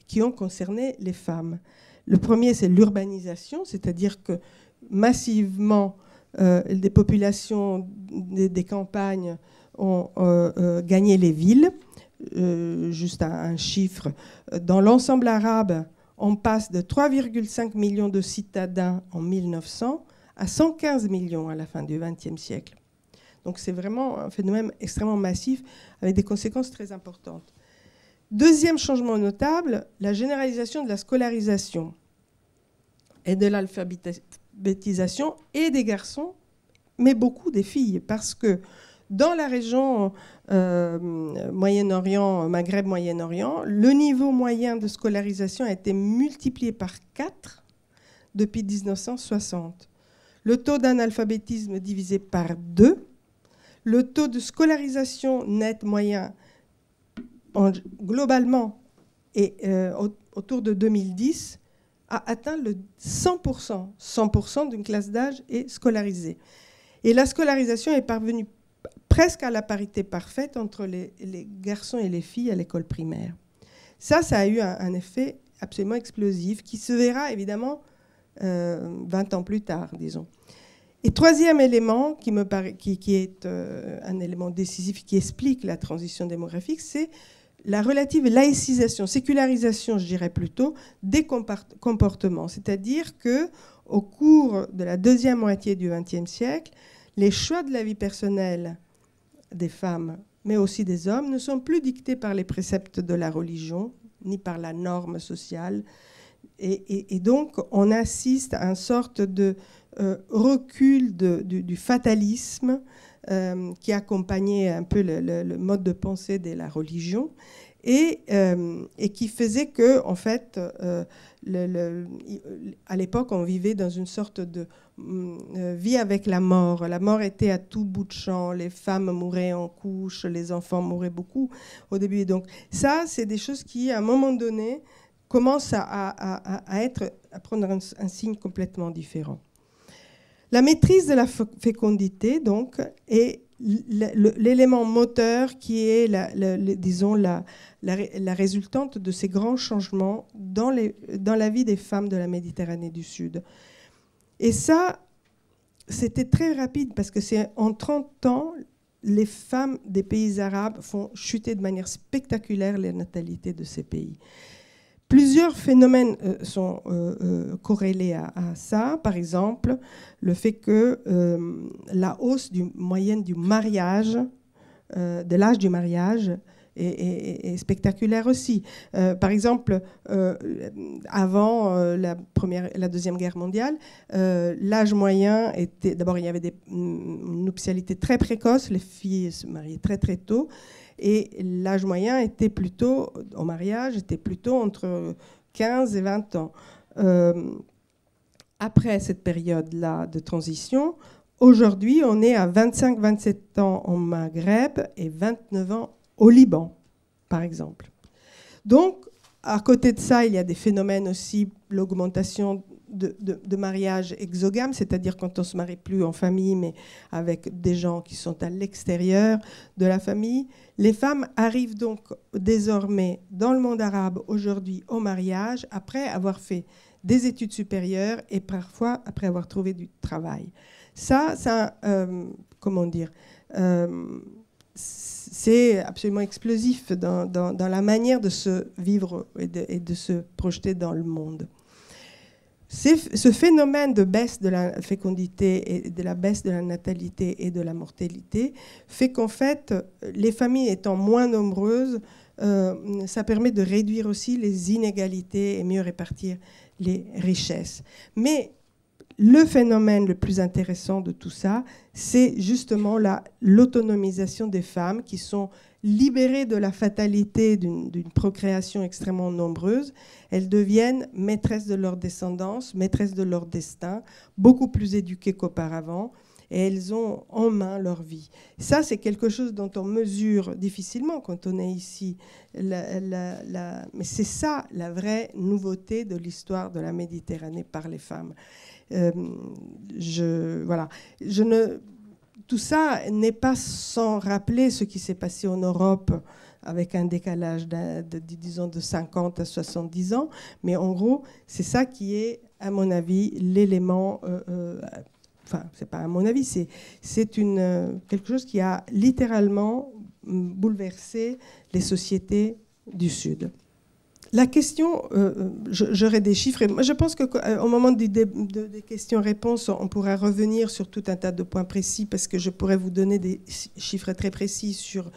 qui ont concerné les femmes. Le premier, c'est l'urbanisation, c'est-à-dire que massivement, des populations des campagnes ont gagné les villes. Juste un chiffre, dans l'ensemble arabe, on passe de 3,5 millions de citadins en 1900 à 115 millions à la fin du XXe siècle. Donc c'est vraiment un phénomène extrêmement massif avec des conséquences très importantes. Deuxième changement notable, la généralisation de la scolarisation et de l'alphabétisation et des garçons, mais beaucoup des filles, parce que dans la région Moyen-Orient, Maghreb, Moyen-Orient, le niveau moyen de scolarisation a été multiplié par 4 depuis 1960. Le taux d'analphabétisme divisé par 2. Le taux de scolarisation net moyen globalement et autour de 2010 a atteint le 100%. 100% d'une classe d'âge est scolarisée. Et la scolarisation est parvenue presque à la parité parfaite entre les garçons et les filles à l'école primaire. Ça a eu un effet absolument explosif qui se verra évidemment 20 ans plus tard, disons. Et troisième élément qui me paraît, qui est un élément décisif qui explique la transition démographique, c'est la relative laïcisation, sécularisation, je dirais plutôt, des comportements. C'est-à-dire qu'au cours de la deuxième moitié du XXe siècle, les choix de la vie personnelle des femmes mais aussi des hommes, ne sont plus dictées par les préceptes de la religion, ni par la norme sociale. Et donc, on assiste à une sorte de recul du fatalisme qui accompagnait un peu le mode de pensée de la religion et qui faisait que, en fait, à l'époque, on vivait dans une sorte de vie avec la mort. La mort était à tout bout de champ. Les femmes mouraient en couche, les enfants mouraient beaucoup au début. Et donc, ça, c'est des choses qui, à un moment donné, commencent à prendre un signe complètement différent. La maîtrise de la fécondité, donc, est l'élément moteur qui est, disons, la résultante de ces grands changements dans la vie des femmes de la Méditerranée du Sud. Et ça, c'était très rapide parce que c'est en 30 ans, les femmes des pays arabes font chuter de manière spectaculaire la natalité de ces pays. Plusieurs phénomènes sont corrélés à ça. Par exemple, le fait que la hausse moyenne du mariage, de l'âge du mariage, est spectaculaire aussi. Par exemple, avant la Deuxième Guerre mondiale, l'âge moyen était... D'abord, il y avait des nuptialités très précoces, les filles se mariaient très très tôt, et l'âge moyen était plutôt, au mariage, était plutôt entre 15 et 20 ans. Après cette période-là de transition, aujourd'hui, on est à 25-27 ans au Maghreb et 29 ans au Liban, par exemple. Donc, à côté de ça, il y a des phénomènes aussi, l'augmentation de mariages exogames, c'est-à-dire quand on ne se marie plus en famille, mais avec des gens qui sont à l'extérieur de la famille. Les femmes arrivent donc désormais dans le monde arabe aujourd'hui au mariage, après avoir fait des études supérieures et parfois après avoir trouvé du travail. Ça comment dire, c'est absolument explosif dans la manière de se vivre et de se projeter dans le monde. Ce phénomène de baisse de la fécondité et de la baisse de la natalité et de la mortalité fait qu'en fait, les familles étant moins nombreuses, ça permet de réduire aussi les inégalités et mieux répartir les richesses. Mais le phénomène le plus intéressant de tout ça, c'est justement l'autonomisation des femmes qui sont libérées de la fatalité d'une procréation extrêmement nombreuse. Elles deviennent maîtresses de leur descendance, maîtresses de leur destin, beaucoup plus éduquées qu'auparavant, et elles ont en main leur vie. Ça, c'est quelque chose dont on mesure difficilement quand on est ici. Mais c'est ça la vraie nouveauté de l'histoire de la Méditerranée par les femmes. Tout ça n'est pas sans rappeler ce qui s'est passé en Europe avec un décalage disons de 50 à 70 ans. Mais en gros, c'est ça qui est, à mon avis, l'élément... Enfin, c'est pas à mon avis, c'est quelque chose qui a littéralement bouleversé les sociétés du Sud. La question, j'aurais des chiffres. Moi, je pense qu'au moment des questions-réponses, on pourra revenir sur tout un tas de points précis parce que je pourrais vous donner des chiffres très précis sur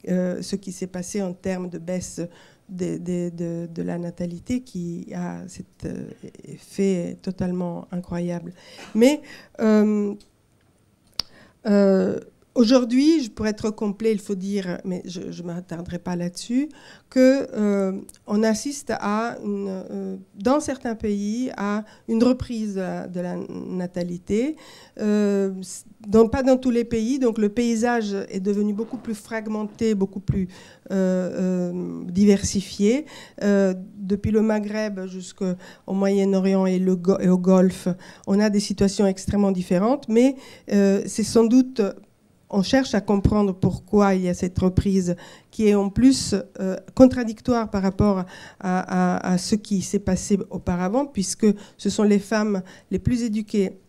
ce qui s'est passé en termes de baisse de la natalité qui a cet effet totalement incroyable. Mais aujourd'hui, pour être complet, il faut dire, mais je ne m'attarderai pas là-dessus, qu'on assiste dans certains pays à une reprise de la natalité. Pas dans tous les pays, donc le paysage est devenu beaucoup plus fragmenté, beaucoup plus diversifié. Depuis le Maghreb jusqu'au Moyen-Orient et au Golfe, on a des situations extrêmement différentes, mais c'est sans doute... On cherche à comprendre pourquoi il y a cette reprise qui est en plus contradictoire par rapport à ce qui s'est passé auparavant, puisque ce sont les femmes les plus éduquées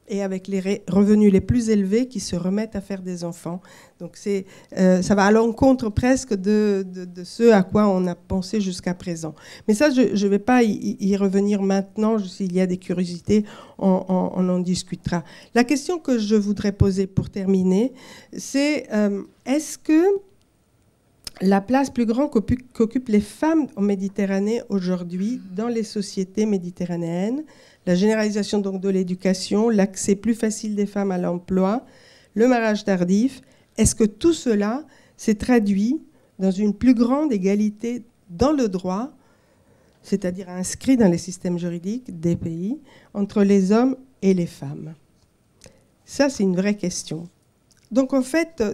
et avec les revenus les plus élevés qui se remettent à faire des enfants. Donc ça va à l'encontre presque de ce à quoi on a pensé jusqu'à présent. Mais ça, je ne vais pas y revenir maintenant. S'il y a des curiosités, on en discutera. La question que je voudrais poser pour terminer, c'est est-ce que la place plus grande qu'occupent les femmes en Méditerranée aujourd'hui dans les sociétés méditerranéennes, la généralisation donc de l'éducation, l'accès plus facile des femmes à l'emploi, le mariage tardif, est-ce que tout cela s'est traduit dans une plus grande égalité dans le droit, c'est-à-dire inscrit dans les systèmes juridiques des pays, entre les hommes et les femmes? Ça, c'est une vraie question. Donc, en fait,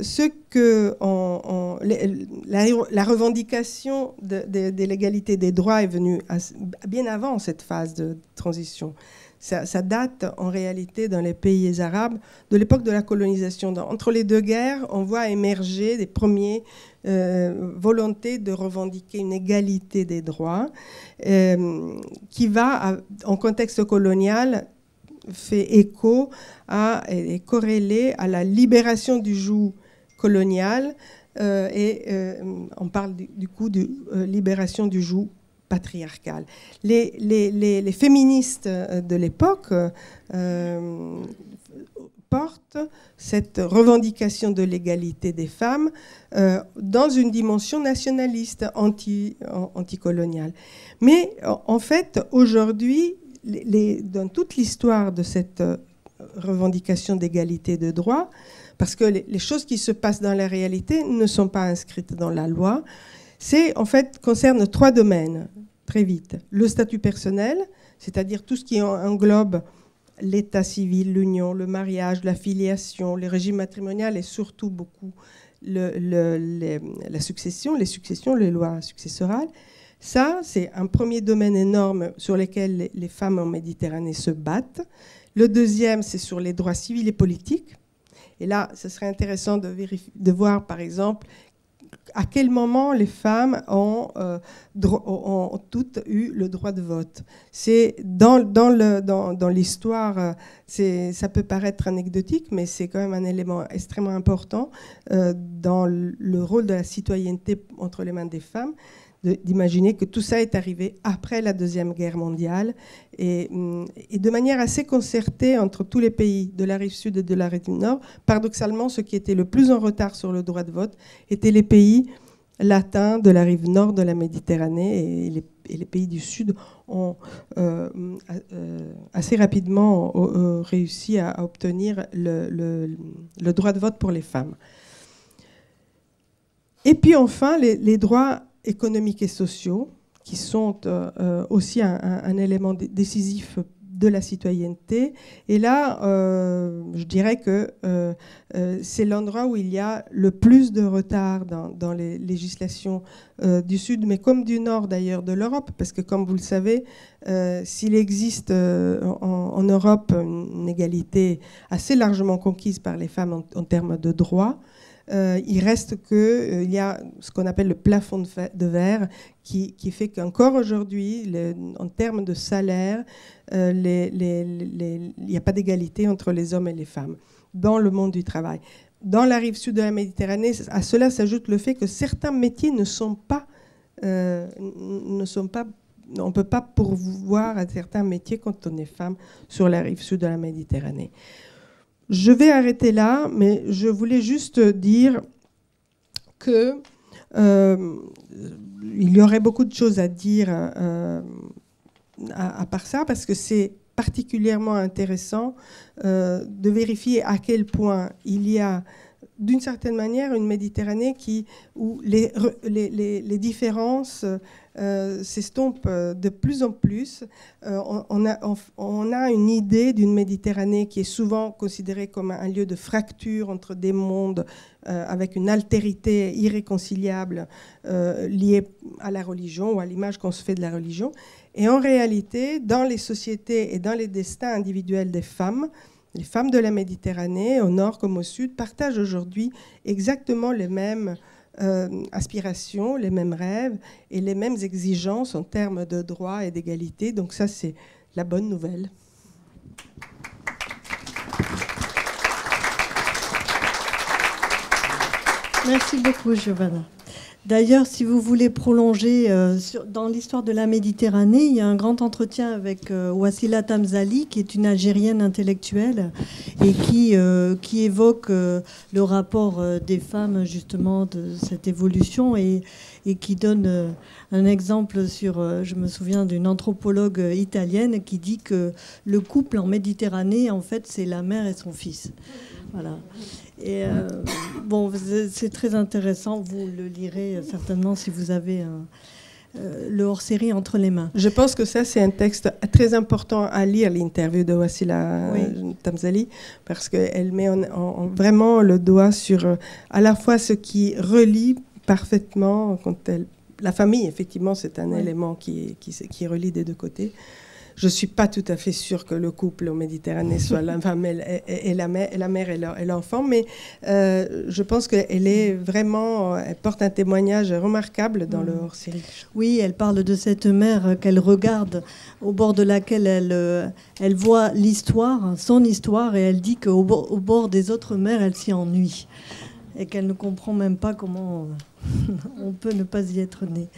la revendication de l'égalité des droits est venue bien avant cette phase de transition. Ça date, en réalité, dans les pays arabes, de l'époque de la colonisation. Entre les deux guerres, on voit émerger des premières volontés de revendiquer une égalité des droits qui va, en contexte colonial, fait écho et corrélé à la libération du joug colonial on parle du coup de libération du joug patriarcal. Les féministes de l'époque portent cette revendication de l'égalité des femmes dans une dimension nationaliste anticoloniale. Mais en fait, aujourd'hui, dans toute l'histoire de cette revendication d'égalité de droits, parce que les choses qui se passent dans la réalité ne sont pas inscrites dans la loi, concerne 3 domaines, très vite. Le statut personnel, c'est-à-dire tout ce qui englobe l'état civil, l'union, le mariage, la filiation, les régimes matrimoniaux et surtout beaucoup la succession, les lois successorales. Ça, c'est un premier domaine énorme sur lequel les femmes en Méditerranée se battent. Le deuxième, c'est sur les droits civils et politiques. Et là, ce serait intéressant de voir, par exemple, à quel moment les femmes ont toutes eu le droit de vote. C'est dans l'histoire, ça peut paraître anecdotique, mais c'est quand même un élément extrêmement important dans le rôle de la citoyenneté entre les mains des femmes, d'imaginer que tout ça est arrivé après la Deuxième Guerre mondiale et de manière assez concertée entre tous les pays de la rive sud et de la rive nord. Paradoxalement, ceux qui étaient le plus en retard sur le droit de vote étaient les pays latins de la rive nord de la Méditerranée et les pays du sud ont assez rapidement réussi à obtenir le droit de vote pour les femmes. Et puis enfin, les droits économiques et sociaux, qui sont aussi un élément décisif de la citoyenneté. Et là, je dirais que c'est l'endroit où il y a le plus de retard dans les législations du Sud, mais comme du Nord d'ailleurs de l'Europe, parce que comme vous le savez, s'il existe en Europe une égalité assez largement conquise par les femmes en termes de droits, il reste qu'il y a ce qu'on appelle le plafond de verre qui fait qu'encore aujourd'hui, en termes de salaire, il n'y a pas d'égalité entre les hommes et les femmes dans le monde du travail. Dans la rive sud de la Méditerranée, à cela s'ajoute le fait que certains métiers ne sont pas on ne peut pas pourvoir à certains métiers quand on est femme sur la rive sud de la Méditerranée. Je vais arrêter là, mais je voulais juste dire que il y aurait beaucoup de choses à dire à part ça, parce que c'est particulièrement intéressant de vérifier à quel point il y a, d'une certaine manière, une Méditerranée où les différences s'estompent de plus en plus. On a une idée d'une Méditerranée qui est souvent considérée comme un lieu de fracture entre des mondes avec une altérité irréconciliable liée à la religion ou à l'image qu'on se fait de la religion. Et en réalité, dans les sociétés et dans les destins individuels des femmes, les femmes de la Méditerranée, au nord comme au sud, partagent aujourd'hui exactement les mêmes aspirations, les mêmes rêves et les mêmes exigences en termes de droits et d'égalité. Donc ça, c'est la bonne nouvelle. Merci beaucoup, Giovanna. D'ailleurs, si vous voulez prolonger dans l'histoire de la Méditerranée, il y a un grand entretien avec Wassila Tamzali, qui est une Algérienne intellectuelle et qui évoque le rapport des femmes, justement, de cette évolution et qui donne un exemple sur, je me souviens d'une anthropologue italienne qui dit que le couple en Méditerranée, en fait, c'est la mère et son fils. Voilà. Et bon, c'est très intéressant. Vous le lirez certainement si vous avez le hors-série entre les mains. Je pense que ça, c'est un texte très important à lire, l'interview de Wassila Tamzali, parce qu'elle met vraiment le doigt sur à la fois ce qui relie parfaitement, la famille, effectivement, c'est un élément qui relie des deux côtés. Je ne suis pas tout à fait sûre que le couple en Méditerranée soit la femme et la mère et l'enfant, mais je pense qu'elle est vraiment, elle porte un témoignage remarquable dans le hors-série. Oui, elle parle de cette mère qu'elle regarde, au bord de laquelle elle voit l'histoire, son histoire, et elle dit qu'au bord des autres mères, elle s'y ennuie et qu'elle ne comprend même pas comment on peut ne pas y être né.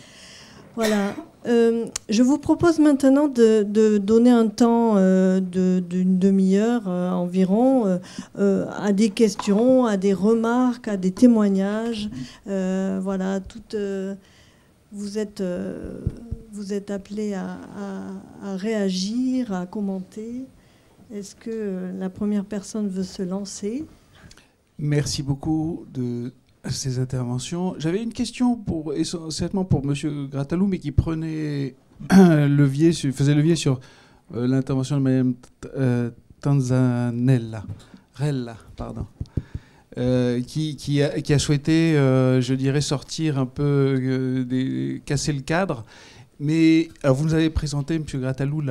Voilà. Je vous propose maintenant de donner un temps d'une demi-heure environ à des questions, à des remarques, à des témoignages. Voilà, vous êtes appelés à réagir, à commenter. Est-ce que la première personne veut se lancer ? Merci beaucoup de ces interventions. J'avais une question essentiellement pour M. Grattalou, mais qui prenait faisait levier sur l'intervention de Mme Tanzanella, pardon, qui a souhaité, je dirais, sortir un peu, casser le cadre. Mais alors vous nous avez présenté, M. Grattalou,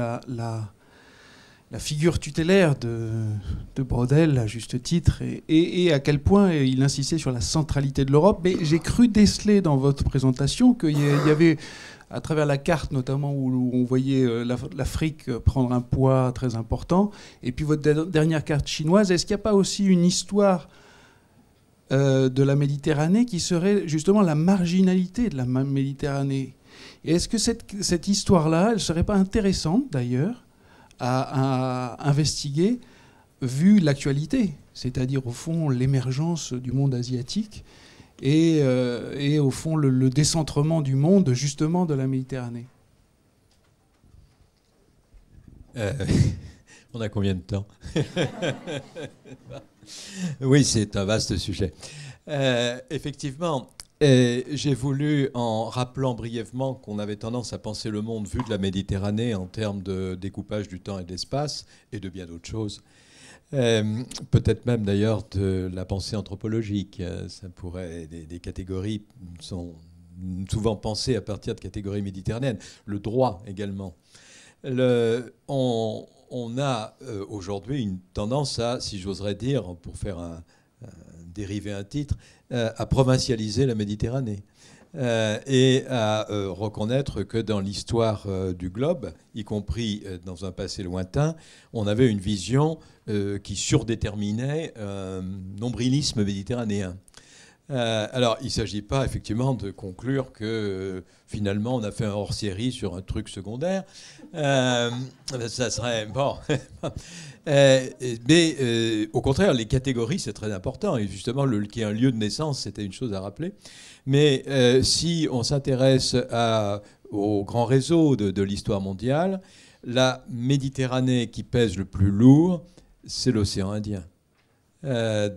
la figure tutélaire de Braudel, à juste titre, et à quel point il insistait sur la centralité de l'Europe. Mais j'ai cru déceler dans votre présentation qu'il y avait, à travers la carte notamment, où on voyait l'Afrique prendre un poids très important, et puis votre dernière carte chinoise, est-ce qu'il n'y a pas aussi une histoire de la Méditerranée qui serait justement la marginalité de la Méditerranée ? Et est-ce que cette histoire-là, elle ne serait pas intéressante d'ailleurs à investiguer, vu l'actualité, c'est-à-dire au fond l'émergence du monde asiatique et au fond le décentrement du monde justement de la Méditerranée. On a combien de temps? Oui, c'est un vaste sujet. Effectivement, j'ai voulu, en rappelant brièvement qu'on avait tendance à penser le monde vu de la Méditerranée en termes de découpage du temps et de l'espace, et de bien d'autres choses, peut-être même d'ailleurs de la pensée anthropologique. Ça pourrait, des catégories sont souvent pensées à partir de catégories méditerranéennes. Le droit également. On a aujourd'hui une tendance à, si j'oserais dire, pour faire dériver un titre, à provincialiser la Méditerranée et à reconnaître que dans l'histoire du globe, y compris dans un passé lointain, on avait une vision qui surdéterminait un nombrilisme méditerranéen. Alors, il ne s'agit pas effectivement de conclure que finalement on a fait un hors-série sur un truc secondaire. Ça serait bon. Mais au contraire, les catégories, c'est très important. Et justement, qu'il y ait un lieu de naissance, c'était une chose à rappeler. Mais si on s'intéresse au grand réseau de l'histoire mondiale, la Méditerranée qui pèse le plus lourd, c'est l'océan Indien. De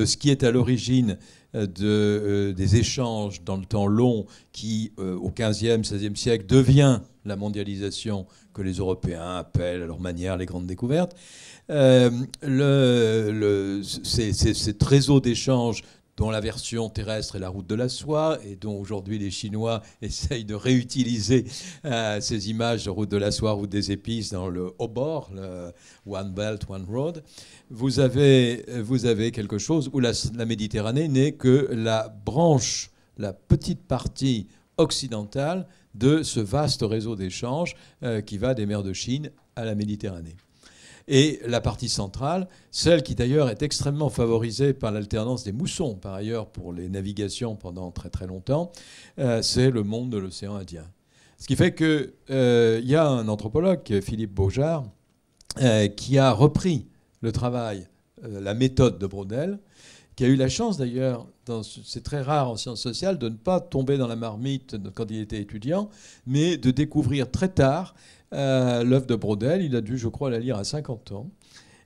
ce qui est à l'origine des échanges dans le temps long qui, au XVe, XVIe siècle, devient la mondialisation que les Européens appellent à leur manière les grandes découvertes. Ces réseaux d'échanges dont la version terrestre est la route de la soie, et dont aujourd'hui les Chinois essayent de réutiliser ces images de route de la soie, route des épices, dans le haut-bord, le One Belt, One Road. Vous avez quelque chose où la Méditerranée n'est que la branche, la petite partie occidentale de ce vaste réseau d'échanges qui va des mers de Chine à la Méditerranée. Et la partie centrale, celle qui d'ailleurs est extrêmement favorisée par l'alternance des moussons, par ailleurs pour les navigations pendant très très longtemps, c'est le monde de l'océan Indien. Ce qui fait qu'il y a un anthropologue, Philippe Beaujard, qui a repris le travail, la méthode de Braudel, qui a eu la chance d'ailleurs, c'est très rare en sciences sociales, de ne pas tomber dans la marmite quand il était étudiant, mais de découvrir très tard l'œuvre de Braudel. Il a dû, je crois, la lire à 50 ans.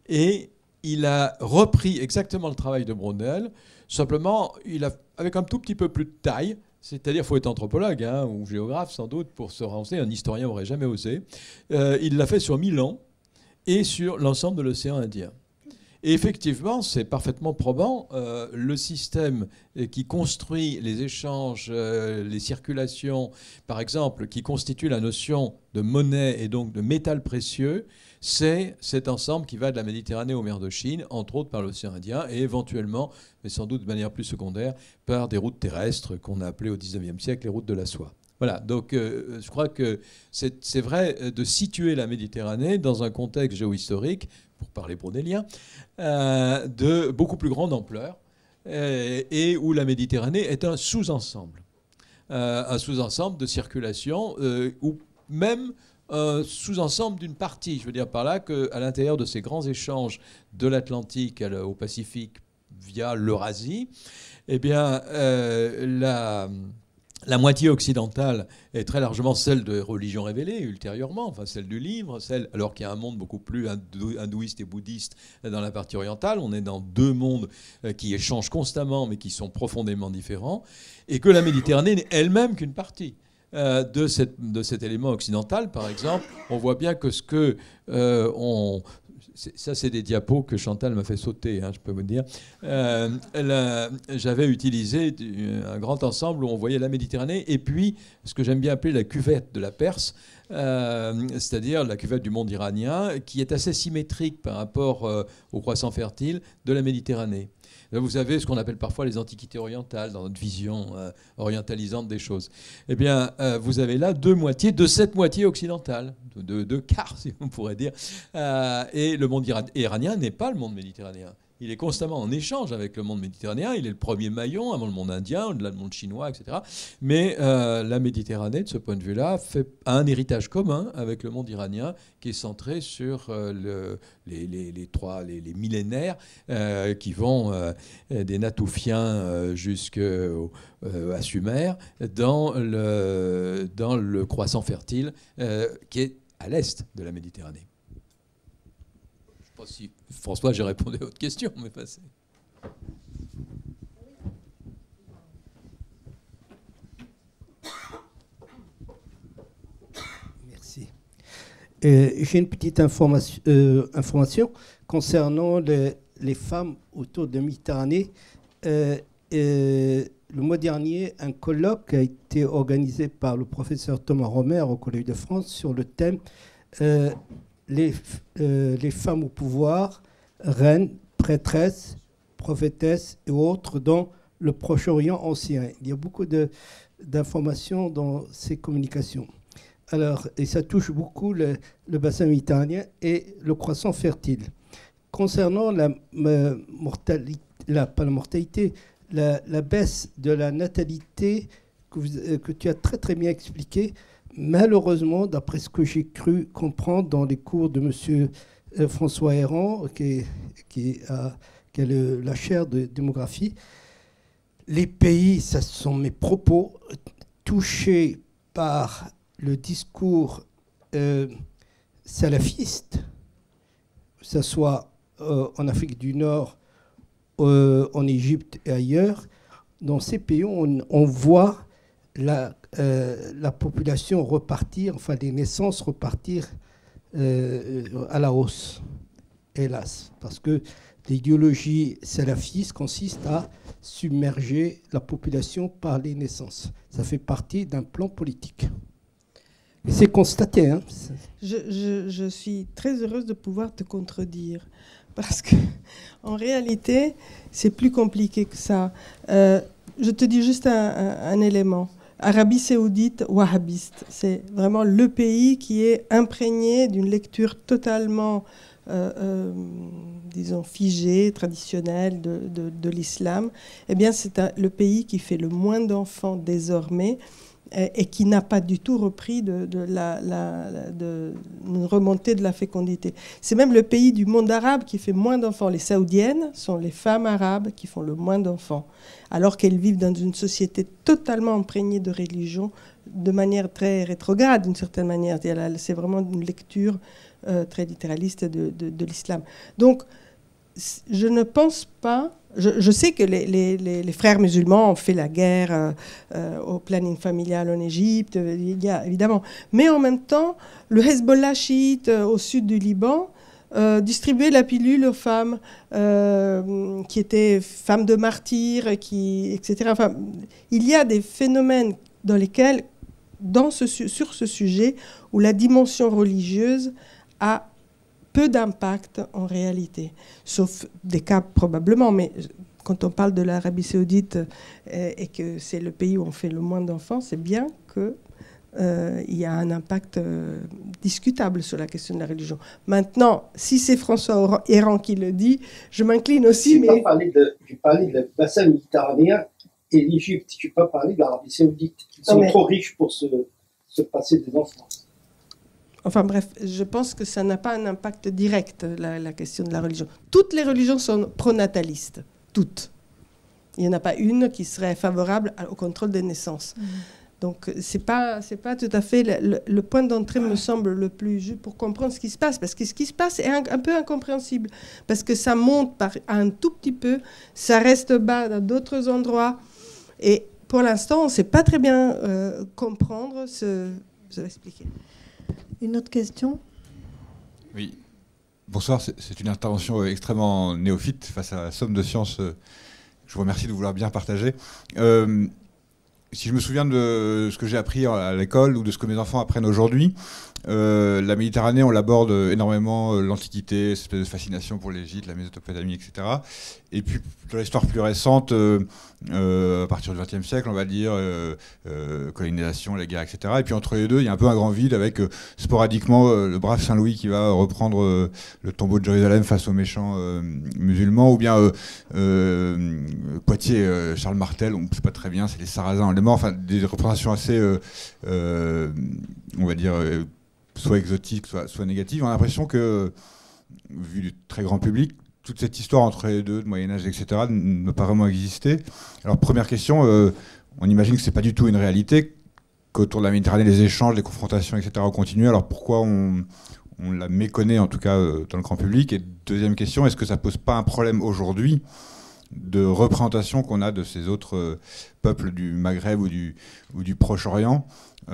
Et il a repris exactement le travail de Braudel, simplement avec un tout petit peu plus de taille. C'est-à-dire qu'il faut être anthropologue ou géographe sans doute pour se renseigner. Un historien n'aurait jamais osé. Il l'a fait sur 1000 ans et sur l'ensemble de l'océan Indien. Et effectivement, c'est parfaitement probant. Le système qui construit les échanges, les circulations, par exemple, qui constitue la notion de monnaie et donc de métal précieux, c'est cet ensemble qui va de la Méditerranée aux mers de Chine, entre autres par l'océan Indien, et éventuellement, mais sans doute de manière plus secondaire, par des routes terrestres qu'on a appelées au XIXe siècle les routes de la soie. Voilà, donc je crois que c'est vrai de situer la Méditerranée dans un contexte géohistorique, pour parler braudelien, de beaucoup plus grande ampleur, et où la Méditerranée est un sous-ensemble de circulation, ou même sous-ensemble d'une partie. Je veux dire par là qu'à l'intérieur de ces grands échanges de l'Atlantique au Pacifique via l'Eurasie, eh bien, la moitié occidentale est très largement celle de religions révélées ultérieurement, enfin celle du livre, alors qu'il y a un monde beaucoup plus hindouiste et bouddhiste dans la partie orientale. On est dans deux mondes qui échangent constamment mais qui sont profondément différents, et que la Méditerranée n'est elle-même qu'une partie de cet élément occidental. Par exemple, on voit bien que ça, c'est des diapos que Chantal m'a fait sauter, je peux vous dire. J'avais utilisé un grand ensemble où on voyait la Méditerranée et puis ce que j'aime bien appeler la cuvette de la Perse, c'est-à-dire la cuvette du monde iranien, qui est assez symétrique par rapport au croissant fertile de la Méditerranée. Vous avez ce qu'on appelle parfois les antiquités orientales dans notre vision orientalisante des choses. Eh bien, vous avez là deux moitiés de cette moitié occidentale, deux quarts, si on pourrait dire. Et le monde iranien n'est pas le monde méditerranéen. Il est constamment en échange avec le monde méditerranéen. Il est le premier maillon avant le monde indien, au-delà du monde chinois, etc. Mais la Méditerranée, de ce point de vue-là, a un héritage commun avec le monde iranien qui est centré sur les millénaires qui vont des Natoufiens jusqu'à Sumer dans le croissant fertile qui est à l'est de la Méditerranée. Je ne sais pas si, François, j'ai répondu à votre question, mais passez. Merci. J'ai une petite information concernant les femmes autour de Méditerranée. Le mois dernier, un colloque a été organisé par le professeur Thomas Romer au Collège de France sur le thème les femmes au pouvoir, reines, prêtresses, prophétesses et autres dans le Proche-Orient ancien. Il y a beaucoup d'informations dans ces communications. Alors, et ça touche beaucoup le bassin méditerranéen et le croissant fertile. Concernant la baisse de la natalité que tu as très très bien expliqué, malheureusement, d'après ce que j'ai cru comprendre dans les cours de M. François Héran, qui a la chaire de démographie, les pays, ça sont mes propos, touchés par le discours salafiste, que ce soit en Afrique du Nord, en Égypte et ailleurs, dans ces pays, on voit la population repartir, enfin les naissances repartir à la hausse, hélas, parce que l'idéologie salafiste consiste à submerger la population par les naissances. Ça fait partie d'un plan politique. Et c'est constaté. Hein. Je suis très heureuse de pouvoir te contredire, parce que en réalité, c'est plus compliqué que ça. Je te dis juste un élément. Arabie saoudite wahhabiste, c'est vraiment le pays qui est imprégné d'une lecture totalement disons, figée, traditionnelle de l'islam, eh bien, c'est le pays qui fait le moins d'enfants désormais et qui n'a pas du tout repris une remontée de la fécondité. C'est même le pays du monde arabe qui fait moins d'enfants. Les saoudiennes sont les femmes arabes qui font le moins d'enfants, alors qu'elles vivent dans une société totalement imprégnée de religion, de manière très rétrograde, d'une certaine manière. C'est vraiment une lecture très littéraliste de l'islam. Donc, je ne pense pas... Je sais que les frères musulmans ont fait la guerre au planning familial en Égypte, évidemment. Mais en même temps, le Hezbollah chiite au sud du Liban distribuait la pilule aux femmes qui étaient femmes de martyrs, etc. Enfin, il y a des phénomènes dans lesquels, sur ce sujet, où la dimension religieuse a peu d'impact en réalité, sauf des cas probablement, mais quand on parle de l'Arabie saoudite et que c'est le pays où on fait le moins d'enfants, c'est bien qu'il y a un impact discutable sur la question de la religion. Maintenant, si c'est François Héran qui le dit, je m'incline aussi. Mais j'ai parlé de bassin méditerranéen et l'Égypte, je n'ai pas parlé de l'Arabie saoudite, qui sont trop riches pour se passer des enfants. Enfin bref, je pense que ça n'a pas un impact direct, la question de la religion. Toutes les religions sont pronatalistes, toutes. Il n'y en a pas une qui serait favorable au contrôle des naissances. Donc c'est pas tout à fait le point d'entrée, me semble, le plus juste pour comprendre ce qui se passe. Parce que ce qui se passe est un peu incompréhensible. Parce que ça monte un tout petit peu, ça reste bas dans d'autres endroits. Et pour l'instant, on ne sait pas très bien comprendre Je vais expliquer. Une autre question ? Oui. Bonsoir, c'est une intervention extrêmement néophyte face à la somme de sciences. Je vous remercie de vouloir bien partager. Si je me souviens de ce que j'ai appris à l'école ou de ce que mes enfants apprennent aujourd'hui, la Méditerranée, on l'aborde énormément, l'Antiquité, cette espèce de fascination pour l'Égypte, la Mésopotamie, etc. Et puis, dans l'histoire plus récente, à partir du XXe siècle, on va dire, colonisation, la guerre, etc. Et puis, entre les deux, il y a un peu un grand vide avec, sporadiquement, le brave Saint-Louis qui va reprendre le tombeau de Jérusalem face aux méchants musulmans, ou bien Poitiers, Charles Martel, on ne sait pas très bien, c'est les Sarrasins, les morts, enfin, des représentations assez, on va dire, soit exotique, soit négative. On a l'impression que, vu du très grand public, toute cette histoire entre les deux, de Moyen-Âge, etc., ne peut pas vraiment exister. Alors, première question, on imagine que ce n'est pas du tout une réalité, qu'autour de la Méditerranée, les échanges, les confrontations, etc., ont continué. Alors, pourquoi on la méconnaît, en tout cas, dans le grand public? Et deuxième question, est-ce que ça ne pose pas un problème aujourd'hui de représentation qu'on a de ces autres peuples du Maghreb ou du Proche-Orient, où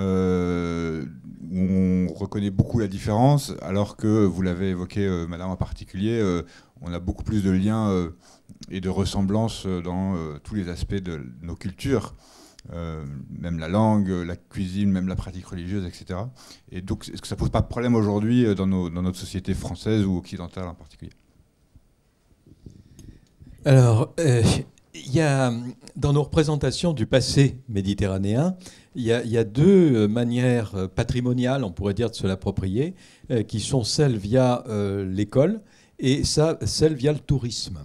on reconnaît beaucoup la différence, alors que, vous l'avez évoqué, madame en particulier, on a beaucoup plus de liens et de ressemblances dans tous les aspects de nos cultures, même la langue, la cuisine, même la pratique religieuse, etc. Et donc, est-ce que ça ne pose pas de problème aujourd'hui dans notre société française ou occidentale en particulier? Alors, il y a, dans nos représentations du passé méditerranéen, il y a deux manières patrimoniales, on pourrait dire, de se l'approprier, qui sont celles via l'école et celles via le tourisme,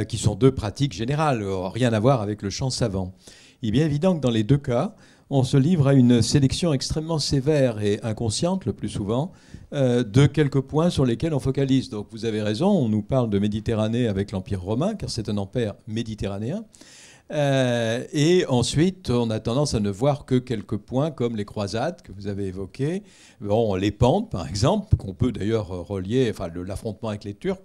qui sont deux pratiques générales, rien à voir avec le chant savant. Il est bien évident que dans les deux cas, on se livre à une sélection extrêmement sévère et inconsciente, le plus souvent, de quelques points sur lesquels on focalise. Donc vous avez raison, on nous parle de Méditerranée avec l'Empire romain, car c'est un empire méditerranéen. Et ensuite, on a tendance à ne voir que quelques points comme les croisades que vous avez évoquées, les Pentes par exemple, qu'on peut d'ailleurs relier, enfin l'affrontement avec les Turcs,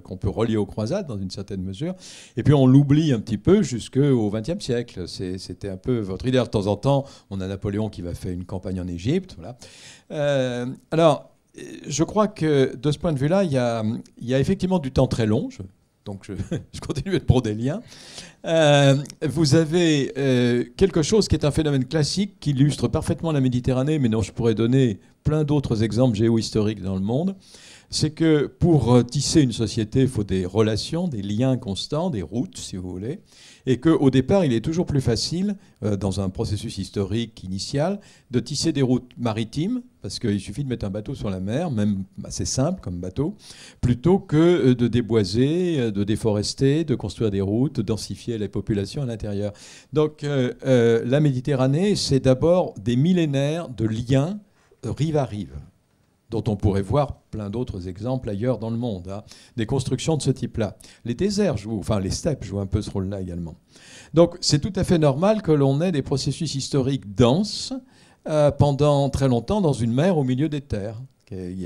qu'on peut relier aux croisades dans une certaine mesure. Et puis on l'oublie un petit peu jusqu'au XXe siècle. C'était un peu votre idée. De temps en temps, on a Napoléon qui va faire une campagne en Égypte. Voilà. Alors, je crois que de ce point de vue-là, il y a effectivement du temps très long. Donc je continue à prendre des liens. Vous avez quelque chose qui est un phénomène classique qui illustre parfaitement la Méditerranée, mais dont je pourrais donner plein d'autres exemples géohistoriques dans le monde. c'est que pour tisser une société, il faut des relations, des liens constants, des routes, si vous voulez, et qu'au départ, il est toujours plus facile, dans un processus historique initial, de tisser des routes maritimes, parce qu'il suffit de mettre un bateau sur la mer, même assez simple comme bateau, plutôt que de déboiser, de déforester, de construire des routes, de densifier les populations à l'intérieur. Donc la Méditerranée, c'est d'abord des millénaires de liens rive à rive, dont on pourrait voir plein d'autres exemples ailleurs dans le monde, hein, des constructions de ce type-là. Les déserts jouent, enfin les steppes jouent un peu ce rôle-là également. Donc c'est tout à fait normal que l'on ait des processus historiques denses pendant très longtemps dans une mer au milieu des terres.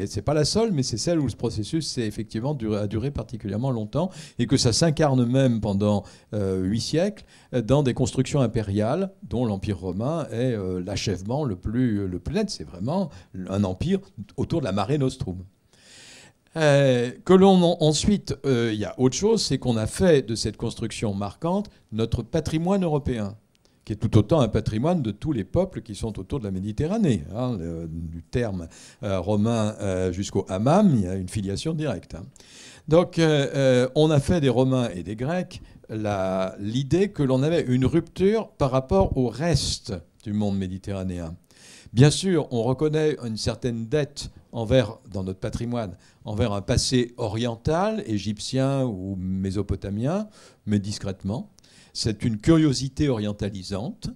C'est pas la seule, mais c'est celle où ce processus a duré particulièrement longtemps et que ça s'incarne même pendant 8 siècles dans des constructions impériales dont l'Empire romain est l'achèvement le plus net. C'est vraiment un empire autour de la Mare Nostrum. Ensuite, il y a autre chose, c'est qu'on a fait de cette construction marquante notre patrimoine européen, qui est tout autant un patrimoine de tous les peuples qui sont autour de la Méditerranée. Hein, du terme romain jusqu'au hammam, il y a une filiation directe. Hein. Donc, on a fait des Romains et des Grecs l'idée que l'on avait une rupture par rapport au reste du monde méditerranéen. Bien sûr, on reconnaît une certaine dette dans notre patrimoine, envers un passé oriental, égyptien ou mésopotamien, mais discrètement. C'est une curiosité orientalisante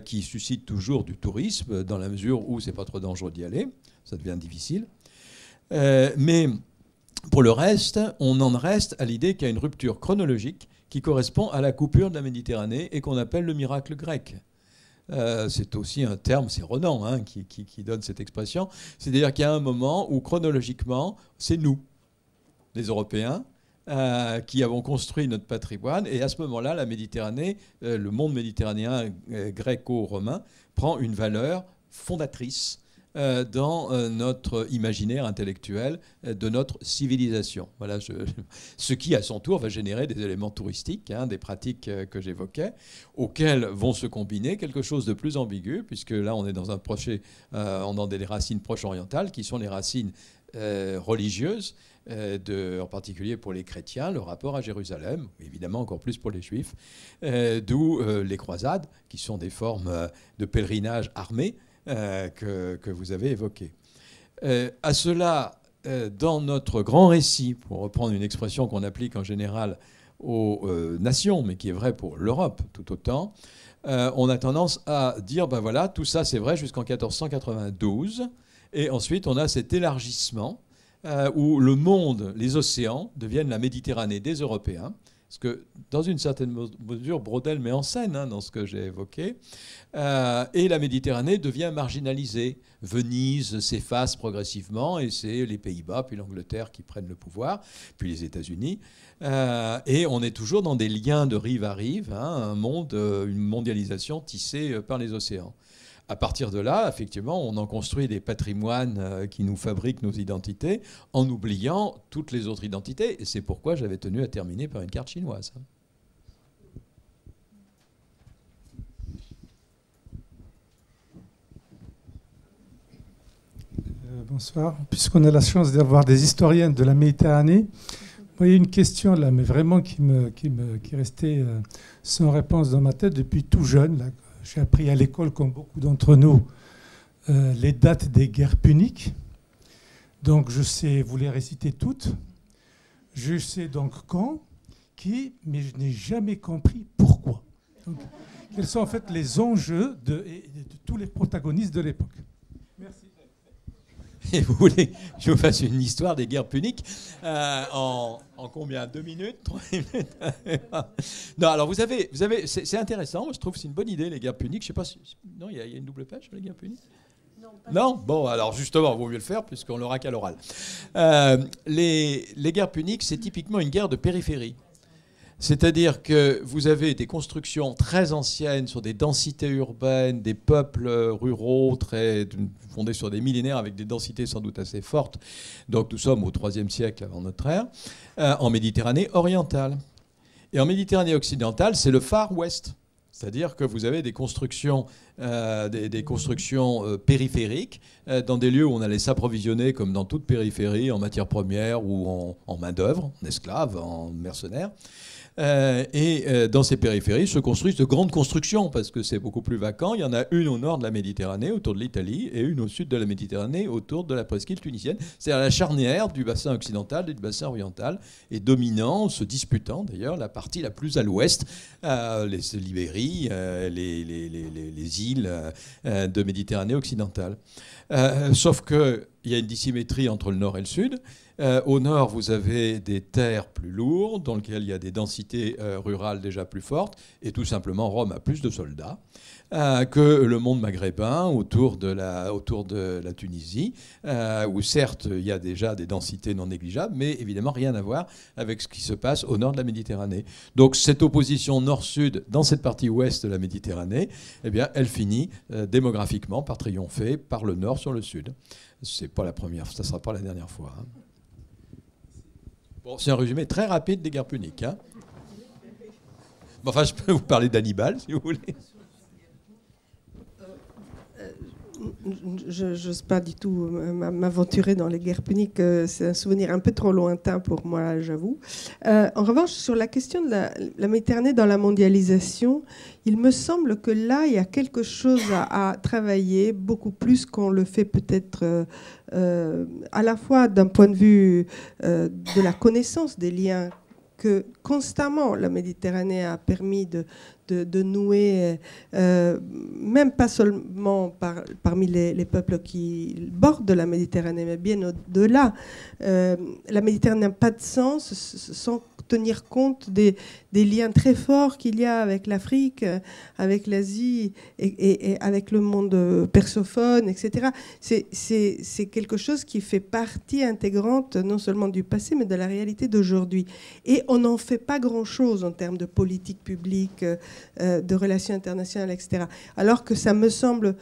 qui suscite toujours du tourisme, dans la mesure où c'est pas trop dangereux d'y aller, ça devient difficile. Mais pour le reste, on en reste à l'idée qu'il y a une rupture chronologique qui correspond à la coupure de la Méditerranée et qu'on appelle le miracle grec. C'est aussi un terme, c'est Renan hein, qui donne cette expression. C'est-à-dire qu'il y a un moment où chronologiquement, c'est nous, les Européens, qui avons construit notre patrimoine. Et à ce moment-là, la Méditerranée, le monde méditerranéen gréco-romain, prend une valeur fondatrice dans notre imaginaire intellectuel de notre civilisation. Voilà, ce qui, à son tour, va générer des éléments touristiques, hein, des pratiques que j'évoquais, auxquels vont se combiner quelque chose de plus ambigu, puisque là, on est dans des racines proches orientales, qui sont les racines religieuses, en particulier pour les chrétiens, le rapport à Jérusalem, évidemment encore plus pour les juifs, d'où les croisades, qui sont des formes de pèlerinage armé, que vous avez évoqué. À cela, dans notre grand récit, pour reprendre une expression qu'on applique en général aux nations, mais qui est vraie pour l'Europe tout autant, on a tendance à dire, ben voilà, tout ça c'est vrai jusqu'en 1492, et ensuite on a cet élargissement où le monde, les océans, deviennent la Méditerranée des Européens. Parce que, dans une certaine mesure, Braudel met en scène dans ce que j'ai évoqué. Et la Méditerranée devient marginalisée. Venise s'efface progressivement, et c'est les Pays-Bas, puis l'Angleterre qui prennent le pouvoir, puis les États-Unis. Et on est toujours dans des liens de rive à rive, un monde, une mondialisation tissée par les océans. À partir de là, effectivement, on en construit des patrimoines qui nous fabriquent nos identités en oubliant toutes les autres identités. Et c'est pourquoi j'avais tenu à terminer par une carte chinoise. Bonsoir. Puisqu'on a la chance d'avoir des historiens de la Méditerranée, il y a une question là, mais vraiment qui est restée sans réponse dans ma tête depuis tout jeune. Là. J'ai appris à l'école, comme beaucoup d'entre nous, les dates des guerres puniques. Donc je sais vous les réciter toutes. Je sais donc quand, qui, mais je n'ai jamais compris pourquoi. Donc, quels sont en fait les enjeux de tous les protagonistes de l'époque. Merci. Et vous voulez que je vous fasse une histoire des guerres puniques en combien? 2 minutes? 3 minutes? Non, alors vous avez c'est intéressant, je trouve que c'est une bonne idée, les guerres puniques. Je sais pas si... Non, il y a une double page sur les guerres puniques? Non? Bon, alors justement, il vaut mieux le faire puisqu'on l'aura qu'à l'oral. Les guerres puniques, c'est typiquement une guerre de périphérie. C'est-à-dire que vous avez des constructions très anciennes sur des densités urbaines, des peuples ruraux fondés sur des millénaires avec des densités sans doute assez fortes. Donc nous sommes au IIIe siècle avant notre ère, en Méditerranée orientale. Et en Méditerranée occidentale, c'est le Far West. C'est-à-dire que vous avez des constructions, périphériques dans des lieux où on allait s'approvisionner comme dans toute périphérie en matières premières ou en main-d'œuvre, en esclaves, en mercenaires. Dans ces périphéries se construisent de grandes constructions parce que c'est beaucoup plus vacant. Il y en a une au nord de la Méditerranée, autour de l'Italie, et une au sud de la Méditerranée, autour de la presqu'île tunisienne. C'est-à-dire la charnière du bassin occidental et du bassin oriental, et dominant, se disputant d'ailleurs, la partie la plus à l'ouest, l'Ibérie, les îles de Méditerranée occidentale. Sauf qu'il y a une dissymétrie entre le nord et le sud. Au nord, vous avez des terres plus lourdes, dans lesquelles il y a des densités rurales déjà plus fortes, et tout simplement, Rome a plus de soldats que le monde maghrébin autour de la Tunisie, où certes, il y a déjà des densités non négligeables, mais évidemment rien à voir avec ce qui se passe au nord de la Méditerranée. Donc cette opposition nord-sud dans cette partie ouest de la Méditerranée, eh bien, elle finit démographiquement par triompher par le nord sur le sud. C'est pas la première, ça ne sera pas la dernière fois. Hein. Bon, c'est un résumé très rapide des guerres puniques. Hein. Bon, enfin, je peux vous parler d'Hannibal, si vous voulez. Je n'ose pas du tout m'aventurer dans les guerres puniques. C'est un souvenir un peu trop lointain pour moi, j'avoue. En revanche, sur la question de la Méditerranée dans la mondialisation, il me semble que là, il y a quelque chose à travailler, beaucoup plus qu'on le fait peut-être à la fois d'un point de vue de la connaissance des liens que constamment la Méditerranée a permis de nouer, même pas seulement parmi les peuples qui bordent la Méditerranée, mais bien au-delà. La Méditerranée n'a pas de sens sans tenir compte des liens très forts qu'il y a avec l'Afrique, avec l'Asie et avec le monde persophone, etc. C'est quelque chose qui fait partie intégrante non seulement du passé, mais de la réalité d'aujourd'hui. Et on n'en fait pas grand-chose en termes de politique publique, de relations internationales, etc. Alors que ça me semble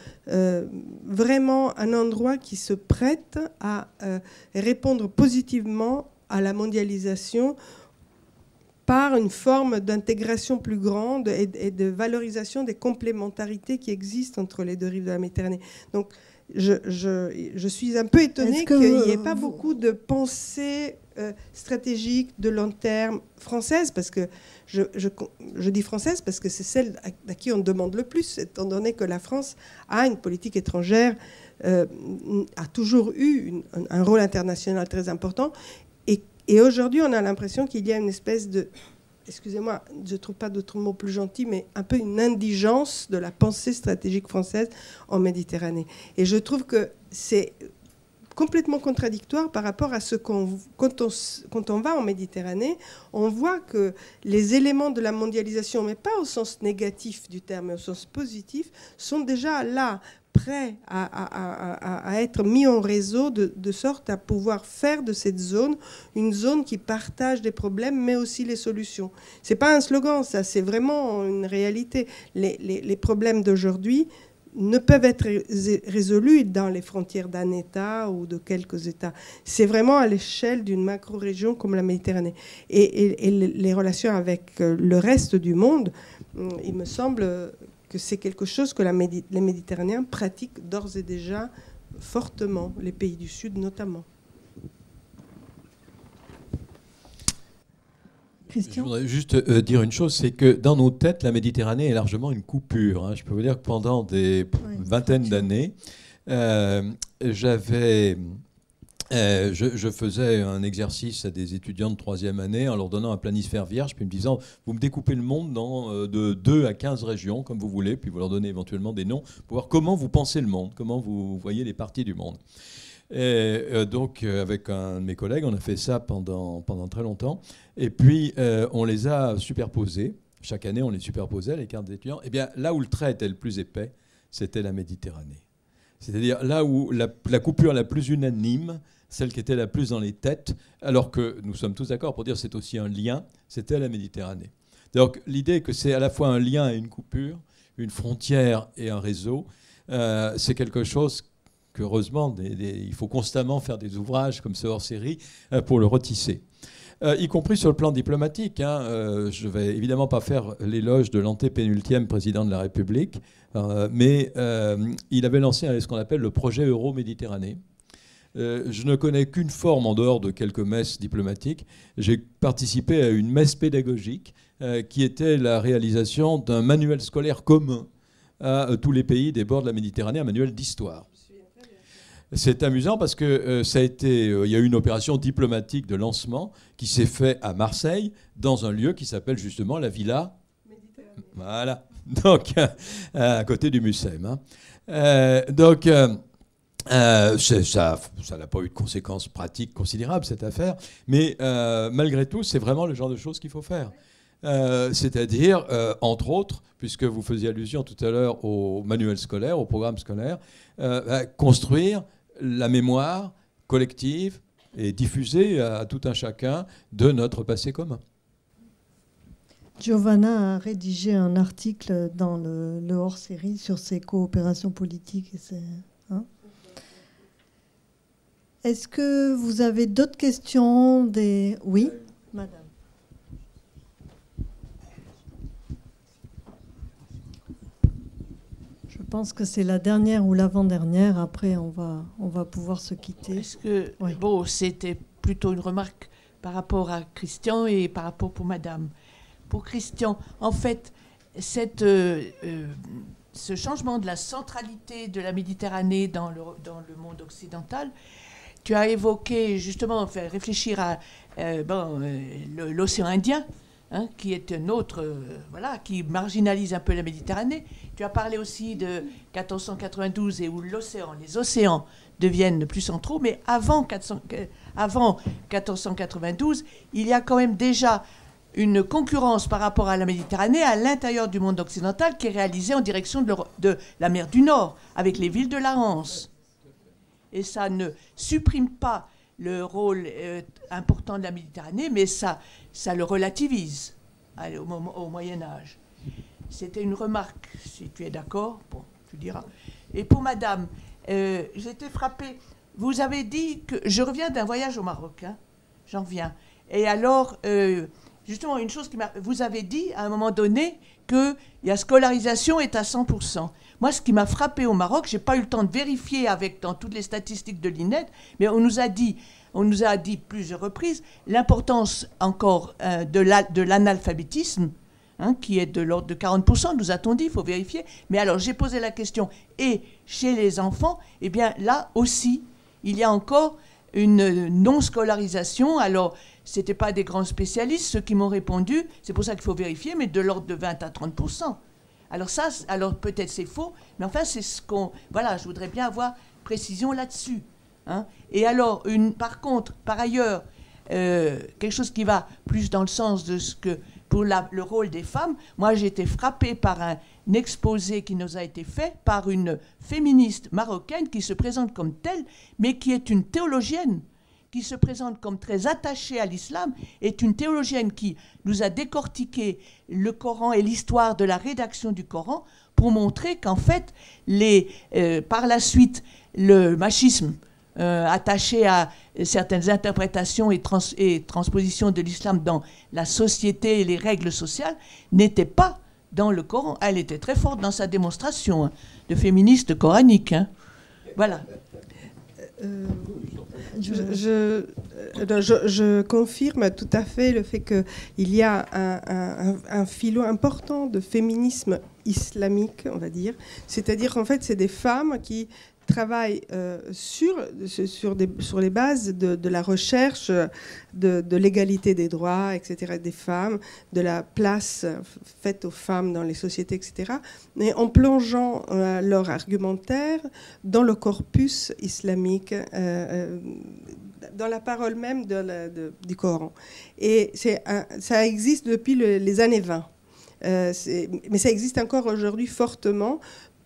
vraiment un endroit qui se prête à répondre positivement à la mondialisation par une forme d'intégration plus grande et de valorisation des complémentarités qui existent entre les deux rives de la Méditerranée. Donc, je suis un peu étonnée qu'il n'y ait pas beaucoup de pensée stratégique de long terme française, parce que je dis française parce que c'est celle à qui on demande le plus, étant donné que la France a une politique étrangère, a toujours eu un rôle international très important. Et aujourd'hui, on a l'impression qu'il y a une espèce de, excusez-moi, je ne trouve pas d'autre mot plus gentil, mais un peu une indigence de la pensée stratégique française en Méditerranée. Et je trouve que c'est complètement contradictoire par rapport à ce quand on va en Méditerranée, on voit que les éléments de la mondialisation, mais pas au sens négatif du terme, mais au sens positif, sont déjà là, prêts à être mis en réseau de sorte à pouvoir faire de cette zone une zone qui partage des problèmes mais aussi les solutions. C'est pas un slogan, ça, c'est vraiment une réalité. Les problèmes d'aujourd'hui ne peuvent être résolus dans les frontières d'un État ou de quelques États. C'est vraiment à l'échelle d'une macro-région comme la Méditerranée. Et les relations avec le reste du monde, il me semble que c'est quelque chose que les Méditerranéens pratiquent d'ores et déjà fortement, les pays du Sud notamment. Christian ? Je voudrais juste dire une chose, c'est que dans nos têtes, la Méditerranée est largement une coupure. Hein. Je peux vous dire que pendant des vingtaines d'années, je faisais un exercice à des étudiants de 3e année en leur donnant un planisphère vierge, puis me disant, vous me découpez le monde de 2 à 15 régions, comme vous voulez, puis vous leur donnez éventuellement des noms, pour voir comment vous pensez le monde, comment vous voyez les parties du monde. Et donc, avec un de mes collègues, on a fait ça pendant très longtemps. Et puis, on les a superposés. Chaque année, on les superposait, les cartes d'étudiants. Et bien, là où le trait était le plus épais, c'était la Méditerranée. C'est-à-dire là où la coupure la plus unanime, celle qui était la plus dans les têtes, alors que nous sommes tous d'accord pour dire que c'est aussi un lien, c'était la Méditerranée. Donc, l'idée que c'est à la fois un lien et une coupure, une frontière et un réseau, c'est quelque chose qu'heureusement, il faut constamment faire des ouvrages comme ce hors-série pour le retisser. y compris sur le plan diplomatique. Je ne vais évidemment pas faire l'éloge de l'antépénultième président de la République, mais il avait lancé ce qu'on appelle le projet Euro-Méditerranée. Je ne connais qu'une forme en dehors de quelques messes diplomatiques. J'ai participé à une messe pédagogique qui était la réalisation d'un manuel scolaire commun à tous les pays des bords de la Méditerranée, un manuel d'histoire. C'est amusant parce que il y a eu une opération diplomatique de lancement qui s'est faite à Marseille, dans un lieu qui s'appelle justement la Villa. Voilà, donc à côté du Mucem. Ça n'a pas eu de conséquences pratiques considérables, cette affaire, mais malgré tout, c'est vraiment le genre de choses qu'il faut faire. C'est-à-dire, entre autres, puisque vous faisiez allusion tout à l'heure au manuel scolaire, au programme scolaire, construire la mémoire collective et diffuser à tout un chacun de notre passé commun. Giovanna a rédigé un article dans le hors-série sur ces coopérations politiques. Est-ce que vous avez d'autres questions Oui, madame. Je pense que c'est la dernière ou l'avant-dernière. Après, on va pouvoir se quitter. Est-ce que, oui. Bon, c'était plutôt une remarque par rapport à Christian et par rapport pour madame. Pour Christian, en fait, ce changement de la centralité de la Méditerranée dans le monde occidental, tu as évoqué justement, faire réfléchir à l'océan Indien, qui est un autre, qui marginalise un peu la Méditerranée. Tu as parlé aussi de 1492 et où les océans deviennent plus centraux, mais avant 1492, il y a quand même déjà une concurrence par rapport à la Méditerranée à l'intérieur du monde occidental qui est réalisée en direction de la mer du Nord, avec les villes de la Hanse. Et ça ne supprime pas le rôle important de la Méditerranée, mais ça le relativise au Moyen-Âge. C'était une remarque, si tu es d'accord, bon, tu diras. Et pour madame, j'étais frappée. Vous avez dit que... Je reviens d'un voyage au Maroc, j'en reviens. Et alors, justement, une chose vous avez dit à un moment donné que la scolarisation est à 100%. Moi, ce qui m'a frappé au Maroc, je n'ai pas eu le temps de vérifier dans toutes les statistiques de l'INED, mais on nous a dit plusieurs reprises l'importance encore de l'analphabétisme, qui est de l'ordre de 40%, nous a-t-on dit, il faut vérifier. Mais alors, j'ai posé la question, et chez les enfants, eh bien là aussi, il y a encore une non-scolarisation. Alors, ce n'étaient pas des grands spécialistes, ceux qui m'ont répondu, c'est pour ça qu'il faut vérifier, mais de l'ordre de 20 à 30%. Alors peut-être c'est faux, mais enfin, c'est ce qu'on... Voilà, je voudrais bien avoir précision là-dessus. Et alors, par ailleurs, quelque chose qui va plus dans le sens de ce que... Pour le rôle des femmes, moi j'ai été frappée par un exposé qui nous a été fait par une féministe marocaine qui se présente comme telle, mais qui est une théologienne, qui se présente comme très attachée à l'islam, est une théologienne qui nous a décortiqué le Coran et l'histoire de la rédaction du Coran pour montrer qu'en fait, par la suite, le machisme attaché à certaines interprétations et transpositions de l'islam dans la société et les règles sociales n'était pas dans le Coran. Elle était très forte dans sa démonstration de féministe coranique. Voilà. Je confirme tout à fait le fait qu'il y a un filon important de féminisme islamique, on va dire. C'est-à-dire qu'en fait, c'est des femmes qui travaillent sur les bases de la recherche de l'égalité des droits, etc., des femmes, de la place faite aux femmes dans les sociétés, etc., mais en plongeant leur argumentaire dans le corpus islamique, dans la parole même du Coran. Et ça existe depuis les années 20. Mais ça existe encore aujourd'hui fortement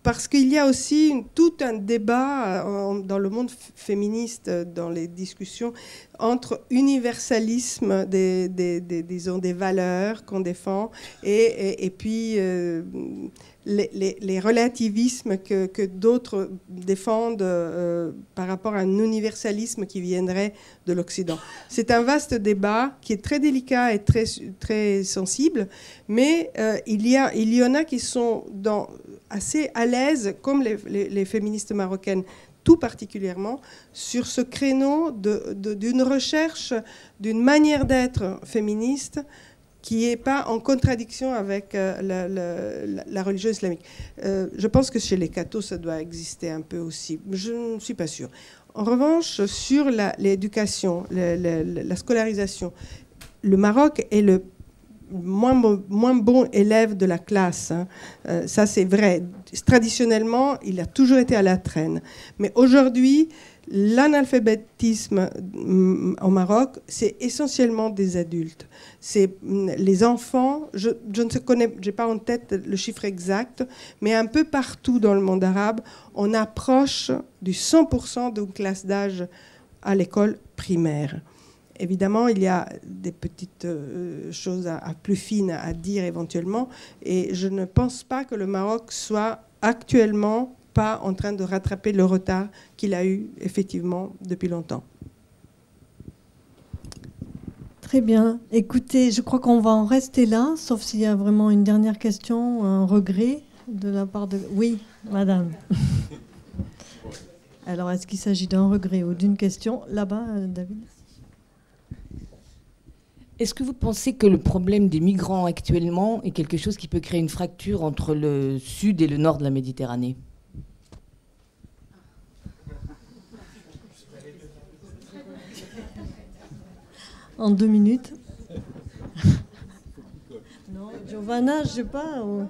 parce qu'il y a aussi tout un débat dans le monde féministe, dans les discussions, entre universalisme disons, des valeurs qu'on défend et puis les relativismes que d'autres défendent par rapport à un universalisme qui viendrait de l'Occident. C'est un vaste débat qui est très délicat et très sensible, mais il y en a qui sont assez à l'aise, comme les féministes marocaines, tout particulièrement, sur ce créneau d'une recherche, d'une manière d'être féministe qui n'est pas en contradiction avec la religion islamique. Je pense que chez les cathos, ça doit exister un peu aussi. Je ne suis pas sûre. En revanche, sur l'éducation, la scolarisation, le Maroc est le moins bon élève de la classe. Hein. Ça, c'est vrai. Traditionnellement, il a toujours été à la traîne. Mais aujourd'hui, l'analphabétisme au Maroc, c'est essentiellement des adultes. C'est les enfants, je ne connais, j'ai pas en tête le chiffre exact, mais un peu partout dans le monde arabe, on approche du 100% d'une classe d'âge à l'école primaire. Évidemment, il y a des petites choses à plus fines à dire éventuellement, et je ne pense pas que le Maroc soit actuellement pas en train de rattraper le retard qu'il a eu effectivement depuis longtemps. Très bien. Écoutez, je crois qu'on va en rester là, sauf s'il y a vraiment une dernière question, un regret de la part de... Oui, madame. Alors, est-ce qu'il s'agit d'un regret ou d'une question? Là-bas, David. Est-ce que vous pensez que le problème des migrants actuellement est quelque chose qui peut créer une fracture entre le sud et le nord de la Méditerranée? En 2 minutes. Non, Giovanna, je sais pas. Bon.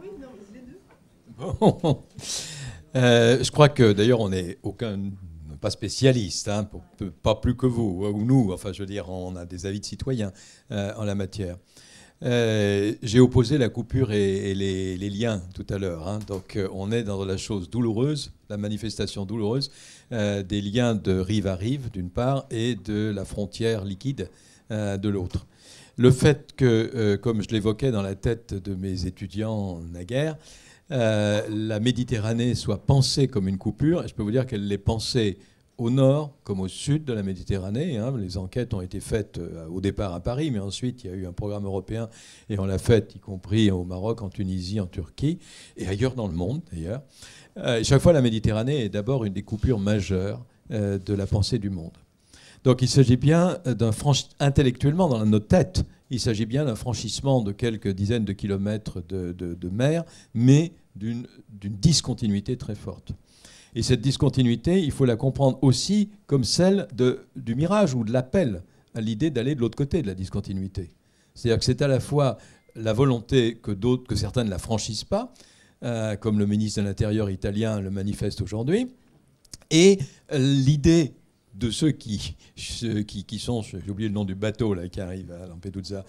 Je crois que d'ailleurs on n'est pas spécialiste, hein, pas plus que vous ou nous. Enfin, je veux dire, on a des avis de citoyens en la matière. J'ai opposé la coupure et les liens tout à l'heure. Hein. Donc, on est dans la chose douloureuse, la manifestation douloureuse des liens de rive à rive, d'une part, et de la frontière liquide de l'autre. Le fait que, comme je l'évoquais dans la tête de mes étudiants naguère, la Méditerranée soit pensée comme une coupure, et je peux vous dire qu'elle l'est pensée au nord comme au sud de la Méditerranée. Hein. Les enquêtes ont été faites au départ à Paris, mais ensuite il y a eu un programme européen et on l'a fait, y compris au Maroc, en Tunisie, en Turquie et ailleurs dans le monde d'ailleurs. Chaque fois, la Méditerranée est d'abord une des coupures majeures de la pensée du monde. Donc il s'agit bien intellectuellement, dans nos têtes, il s'agit bien d'un franchissement de quelques dizaines de kilomètres de mer, mais d'une discontinuité très forte. Et cette discontinuité, il faut la comprendre aussi comme celle du mirage ou de l'appel à l'idée d'aller de l'autre côté de la discontinuité. C'est-à-dire que c'est à la fois la volonté que certains ne la franchissent pas, comme le ministre de l'Intérieur italien le manifeste aujourd'hui, et l'idée de ceux qui sont, j'ai oublié le nom du bateau là, qui arrive à Lampedusa,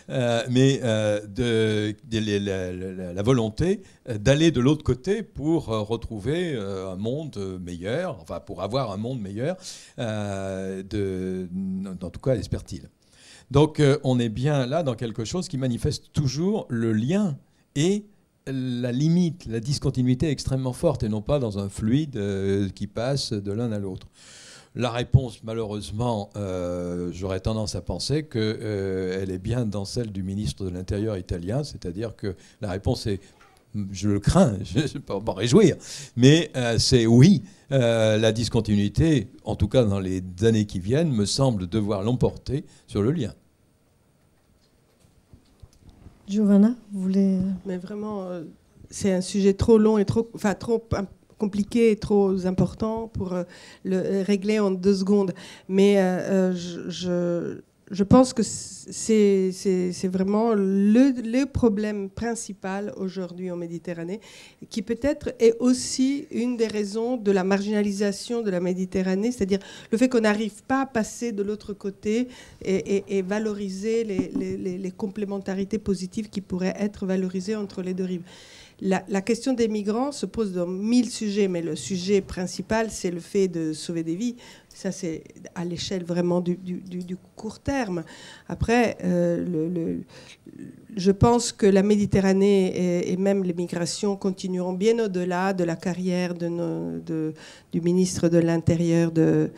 mais la volonté d'aller de l'autre côté pour retrouver un monde meilleur, enfin pour avoir un monde meilleur, en tout cas espère-t-il. Donc on est bien là dans quelque chose qui manifeste toujours le lien et la limite, la discontinuité extrêmement forte, et non pas dans un fluide qui passe de l'un à l'autre. La réponse, malheureusement, j'aurais tendance à penser qu'elle est bien dans celle du ministre de l'Intérieur italien, c'est-à-dire que la réponse est, je le crains, je ne peux pas m'en réjouir, mais c'est oui, la discontinuité, en tout cas dans les années qui viennent, me semble devoir l'emporter sur le lien. Giovanna, vous voulez... Mais vraiment, c'est un sujet trop long et trop compliqué et trop important pour le régler en 2 secondes. Mais je pense que c'est vraiment le problème principal aujourd'hui en Méditerranée, qui peut-être est aussi une des raisons de la marginalisation de la Méditerranée, c'est-à-dire le fait qu'on n'arrive pas à passer de l'autre côté et valoriser les complémentarités positives qui pourraient être valorisées entre les 2 rives. La question des migrants se pose dans 1000 sujets, mais le sujet principal, c'est le fait de sauver des vies. Ça, c'est à l'échelle vraiment du court terme. Après, je pense que la Méditerranée et même les migrations continueront bien au-delà de la carrière du ministre de l'Intérieur de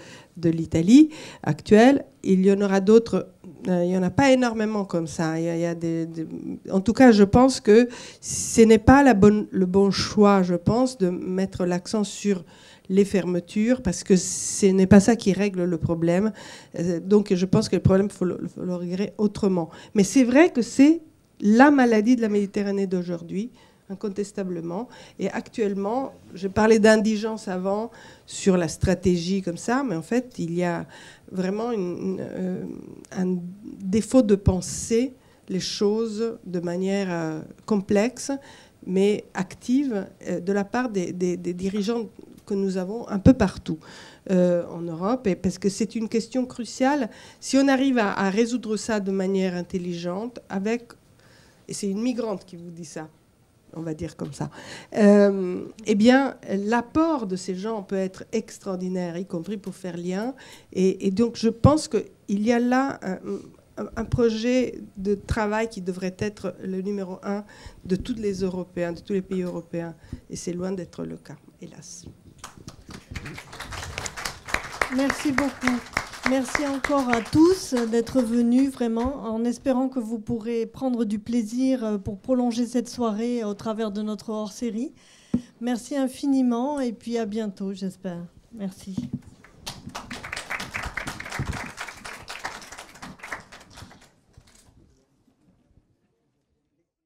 l'Italie actuelle. Il y en aura d'autres. Il n'y en a pas énormément comme ça. En tout cas, je pense que ce n'est pas le bon choix, je pense, de mettre l'accent sur les fermetures, parce que ce n'est pas ça qui règle le problème. Donc je pense que le problème, il faut le régler autrement. Mais c'est vrai que c'est la maladie de la Méditerranée d'aujourd'hui, incontestablement. Et actuellement, je parlais d'indigence avant, sur la stratégie comme ça, mais en fait, il y a vraiment un défaut de penser les choses de manière complexe, mais active, de la part des dirigeants que nous avons un peu partout en Europe, et parce que c'est une question cruciale. Si on arrive à résoudre ça de manière intelligente, et c'est une migrante qui vous dit ça, on va dire comme ça, eh bien, l'apport de ces gens peut être extraordinaire, y compris pour faire lien. Et donc, je pense qu'il y a là un projet de travail qui devrait être le numéro 1 de tous les Européens, de tous les pays européens. Et c'est loin d'être le cas, hélas. Merci beaucoup. Merci encore à tous d'être venus, vraiment, en espérant que vous pourrez prendre du plaisir pour prolonger cette soirée au travers de notre hors-série. Merci infiniment et puis à bientôt, j'espère. Merci.